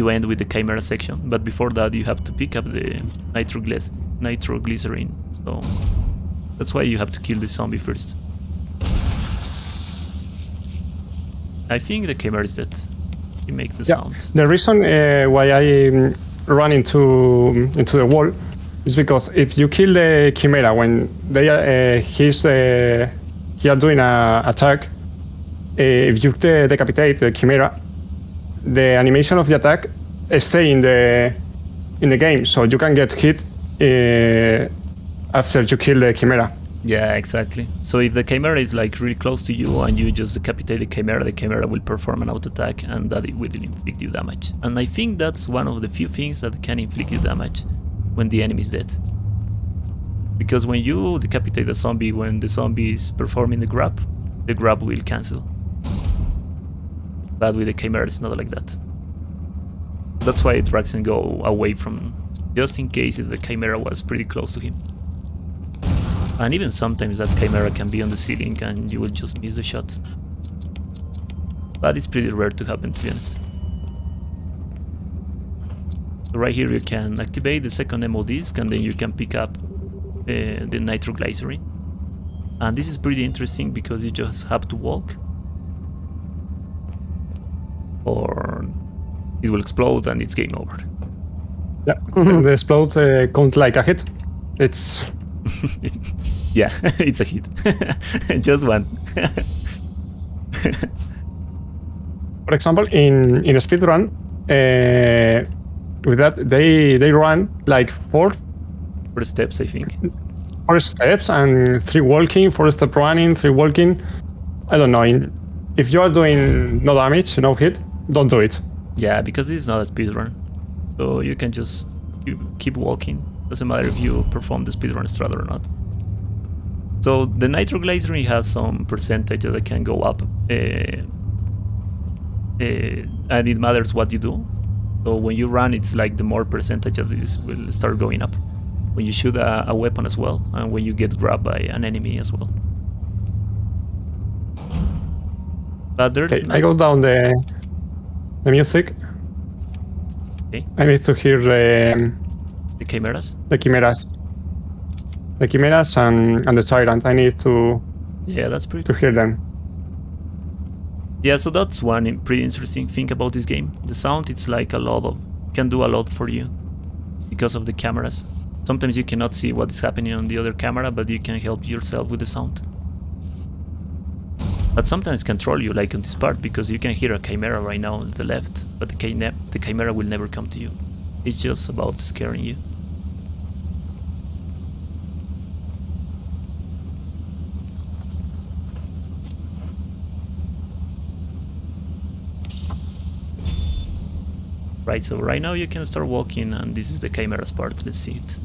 end with the chimera section, but before that you have to pick up the nitroglycerin. So that's why you have to kill the zombie first. I think the chimera is dead. He makes the sound. The reason why I run into the wall is because if you kill the chimera when they are he are doing a attack, if you decapitate the chimera, the animation of the attack stay in the game, so you can get hit after you kill the chimera. Yeah, exactly. So if the chimera is like really close to you and you just decapitate the chimera will perform an auto attack and that it will inflict you damage. And I think that's one of the few things that can inflict you damage when the enemy is dead. Because when you decapitate the zombie, when the zombie is performing the grab will cancel. But with the chimera it's not like that. That's why Draksen go away from, just in case if the chimera was pretty close to him. And even sometimes that chimera can be on the ceiling and you will just miss the shot. But it's pretty rare to happen, to be honest. So right here you can activate the second ammo disc and then you can pick up the nitroglycerin. And this is pretty interesting because you just have to walk. Or it will explode and it's game over. Yeah, the explode counts like a hit. It's... Yeah, it's a hit. Just one. For example, in a speedrun, with that they run like four steps, I think. 4 steps and 3 walking, 4 step running, 3 walking. I don't know. If you are doing no damage, no hit, don't do it. Yeah, because this is not a speedrun. So you can just keep walking. Doesn't matter if you perform the speedrun strat or not. So the nitroglycerin has some percentage that can go up. And it matters what you do. So when you run, it's like the more percentage of this will start going up. When you shoot a weapon as well, and when you get grabbed by an enemy as well. But there's Okay, I go down the music. Okay. I need to hear the chimeras. The chimeras and the tyrant. I need to that's pretty to hear them. Yeah, so that's one pretty interesting thing about this game. The sound, it's like can do a lot for you because of the cameras. Sometimes you cannot see what's happening on the other camera, but you can help yourself with the sound. But sometimes control you, like on this part, because you can hear a chimera right now on the left, but the chimera will never come to you. It's just about scaring you. Right, so right now you can start walking, and this is the chimera's part. Let's see it.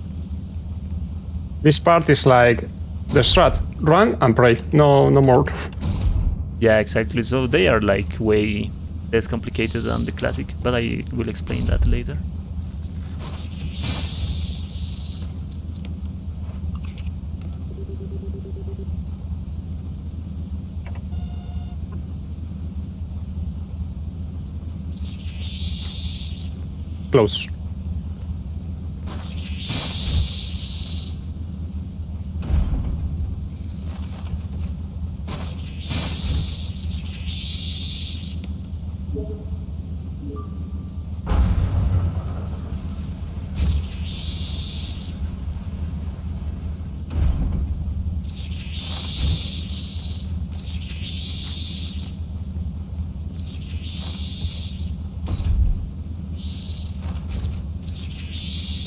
This part is like the strat: run and pray. No more. Yeah, exactly. So they are like way less complicated than the classic, but I will explain that later. Close.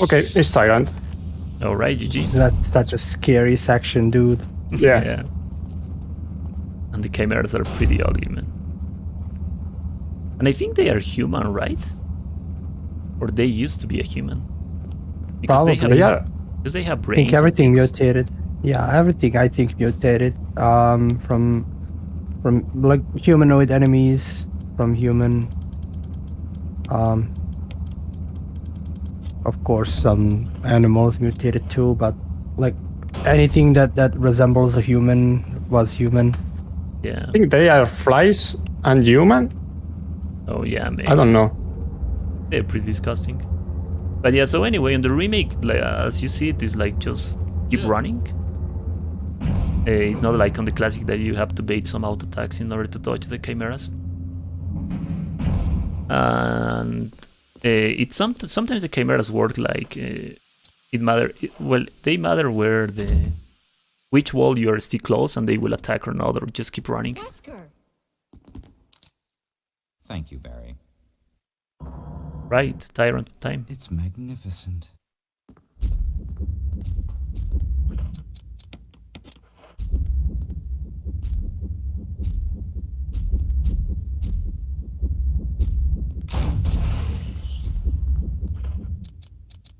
Okay, it's Tyrant. Alright, GG. That's such a scary section, dude. Yeah. Yeah. And the chimeras are pretty ugly, man. And I think they are human, right? Or they used to be a human. Because Probably. because they have I brains. think everything and things. mutated. Yeah, everything I think mutated. From like humanoid enemies, from human. Of course, some animals mutated too, but like anything that resembles a human was human. Yeah. I think they are flies and human. Oh yeah, man. I don't know. They're pretty disgusting. But yeah, so anyway, in the remake, like, as you see, it is like just keep running. It's not like on the classic that you have to bait some auto attacks in order to dodge the chimeras. And sometimes the chimeras work like they matter which wall you are still close, and they will attack or not, or just keep running. Wesker. Thank you, Barry. Right, Tyrant time. It's magnificent.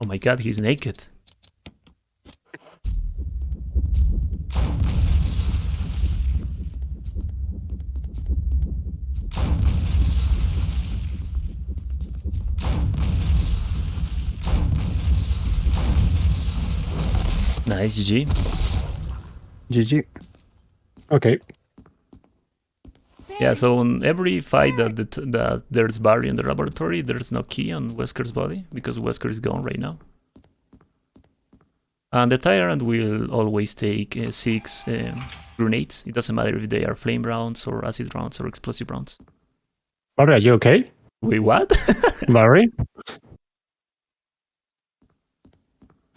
Oh my god, he's naked. Nice, GG. GG. Okay. Yeah, so on every fight that there's Barry in the laboratory, there's no key on Wesker's body, because Wesker is gone right now. And the Tyrant will always take 6 grenades. It doesn't matter if they are flame rounds or acid rounds or explosive rounds. Barry, are you okay? Wait, what? Barry?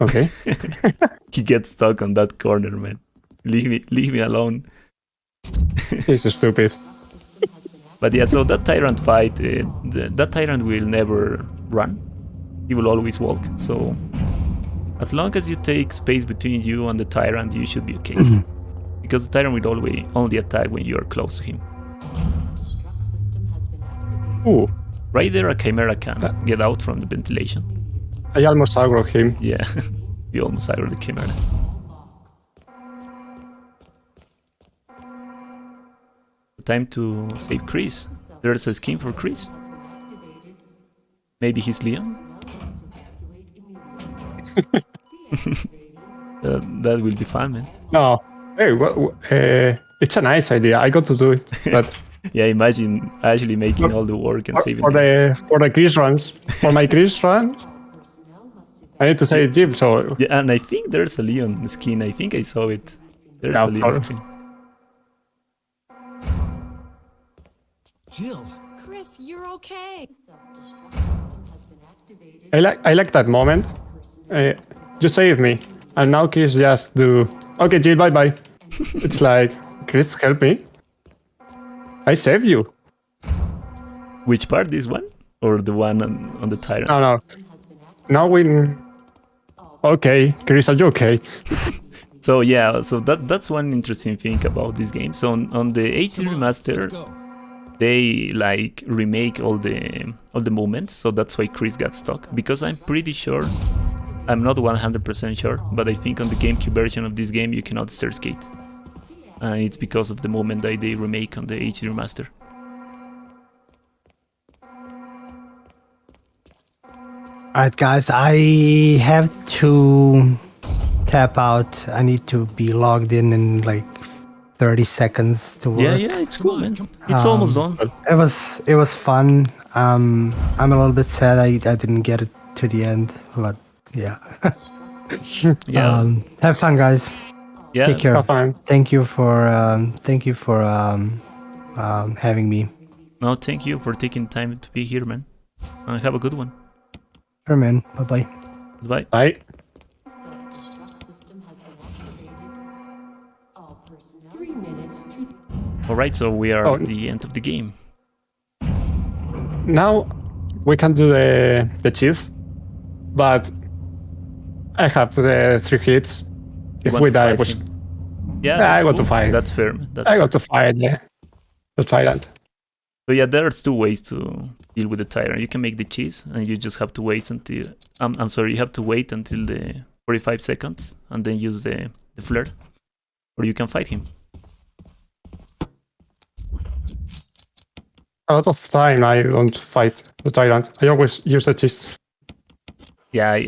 Okay. He gets stuck on that corner, man. Leave me alone. He's stupid. But yeah, so that tyrant fight, that tyrant will never run. He will always walk. So as long as you take space between you and the tyrant, you should be okay. Because the tyrant will always only attack when you are close to him. Ooh, Right there, a chimera can get out from the ventilation. I almost aggro him. Yeah, you almost aggroed the chimera. Time to save Chris. There's a skin for Chris. Maybe he's Leon. That will be fun, man. No, hey, it's a nice idea. I got to do it, but Yeah, imagine actually making all the work and saving for him. the Chris runs, for my Chris runs, I need to save Jim. So Yeah, and I think there's a Leon skin. I think I saw it. There's Yeah, a Leon probably. skin. Jill. Chris, you're okay. I like that moment. You saved me, and now Chris just do. Okay, Jill, bye bye. It's like Chris, help me. I saved you. Which part? This one or the one on the tyrant? No. Now we. Okay, Chris, are you okay? So yeah, so that's one interesting thing about this game. So on the HD remaster, they like remake all the movements, so that's why Chris got stuck. Because I'm pretty sure, I'm not 100% sure, but I think on the GameCube version of this game you cannot stair skate. And it's because of the movement that they remake on the HD remaster. Alright, guys, I have to tap out. I need to be logged in like 30 seconds to work. Yeah, it's cool, man. It's almost done. It was fun. I'm a little bit sad I didn't get it to the end, but yeah. Yeah, Have fun, guys. yeah. Take care. Have fun. Thank you for having me. No, thank you for taking time to be here, man. And have a good one. Sure, man. Bye bye. Goodbye. Bye. Alright, so we are Oh. at the end of the game. Now we can do the cheese, but I have the 3 hits. If Want we to die, fight which him? Yeah, I that's got to cool. fight. That's fair, man. That's I fair. got to fight the tyrant. So yeah, there's 2 ways to deal with the tyrant. You can make the cheese, and you just have to wait until I'm sorry, you have to wait until the 45 seconds, and then use the flare, or you can fight him. A lot of time I don't fight the tyrant. I always use the cheese. Yeah, I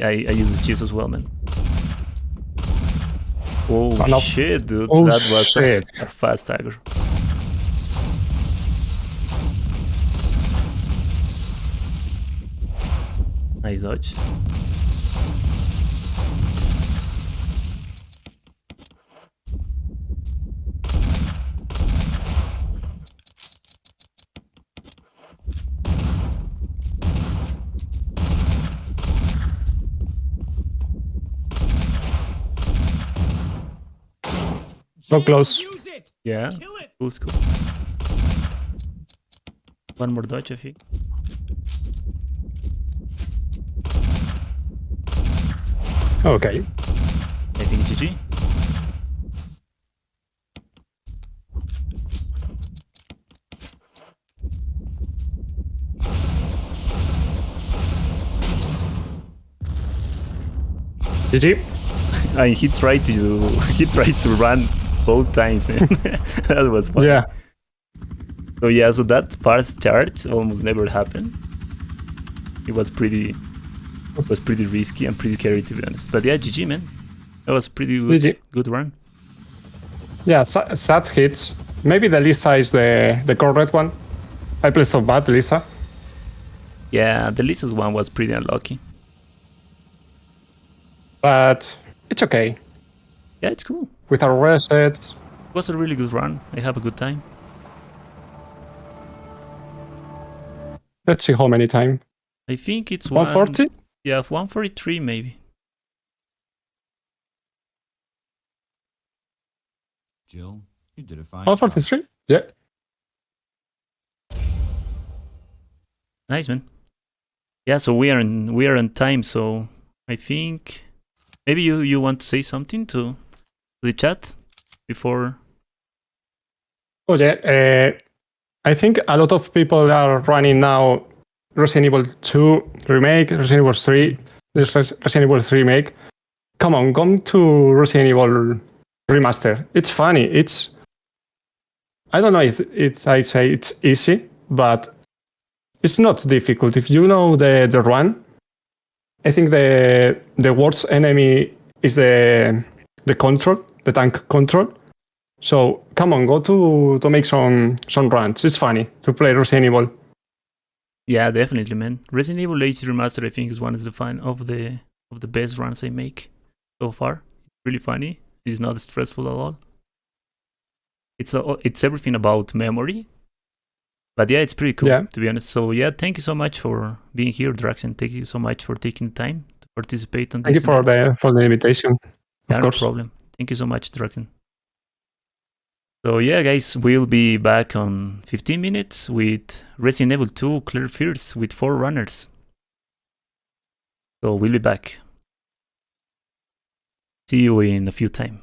use the cheese as well, man. Oh Oh, no. shit, dude, Oh, that was shit. a fast aggro. Nice dodge. So close. Yeah, cool, cool. One more dodge, I think. Okay. I think GG. GG. And he tried to run both times, man. That was funny. Yeah. So yeah, so that fast charge almost never happened. It was pretty risky and pretty scary, to be honest. But yeah, GG, man. That was pretty GG. good run. Yeah, sad hits. Maybe the Lisa is the correct one. I play so bad, Lisa. Yeah, the Lisa's one was pretty unlucky. But it's okay. Yeah, it's cool. With our resets. It was a really good run. I have a good time. Let's see how many time. I think it's 140? Yeah, 143 maybe. Jill, you did a fine job. 143? Yeah. Nice, man. Yeah, so we are on time, so I think maybe you want to say something to the chat before. Oh yeah, I think a lot of people are running now Resident Evil 2 Remake, Resident Evil 3, Resident Evil 3 Remake. Come on, come to Resident Evil Remaster. It's funny. I don't know if I say it's easy, but it's not difficult. If you know the run, I think the worst enemy is the tank control. So come on, go to make some runs. It's funny to play Resident Evil. Yeah, definitely, man. Resident Evil HD Remaster, I think, is one of the best runs I make so far. It's really funny. It's not stressful at all. It's everything about memory. But yeah, it's pretty cool, to be honest. So yeah, thank you so much for being here, Draksen. Thank you so much for taking the time to participate on this. Thank you for the invitation. Yeah, of course. No problem. Thank you so much, Draksen. So yeah, guys, we'll be back on 15 minutes with Resident Evil 2 Clear Fears with 4 runners. So we'll be back. See you in a few time.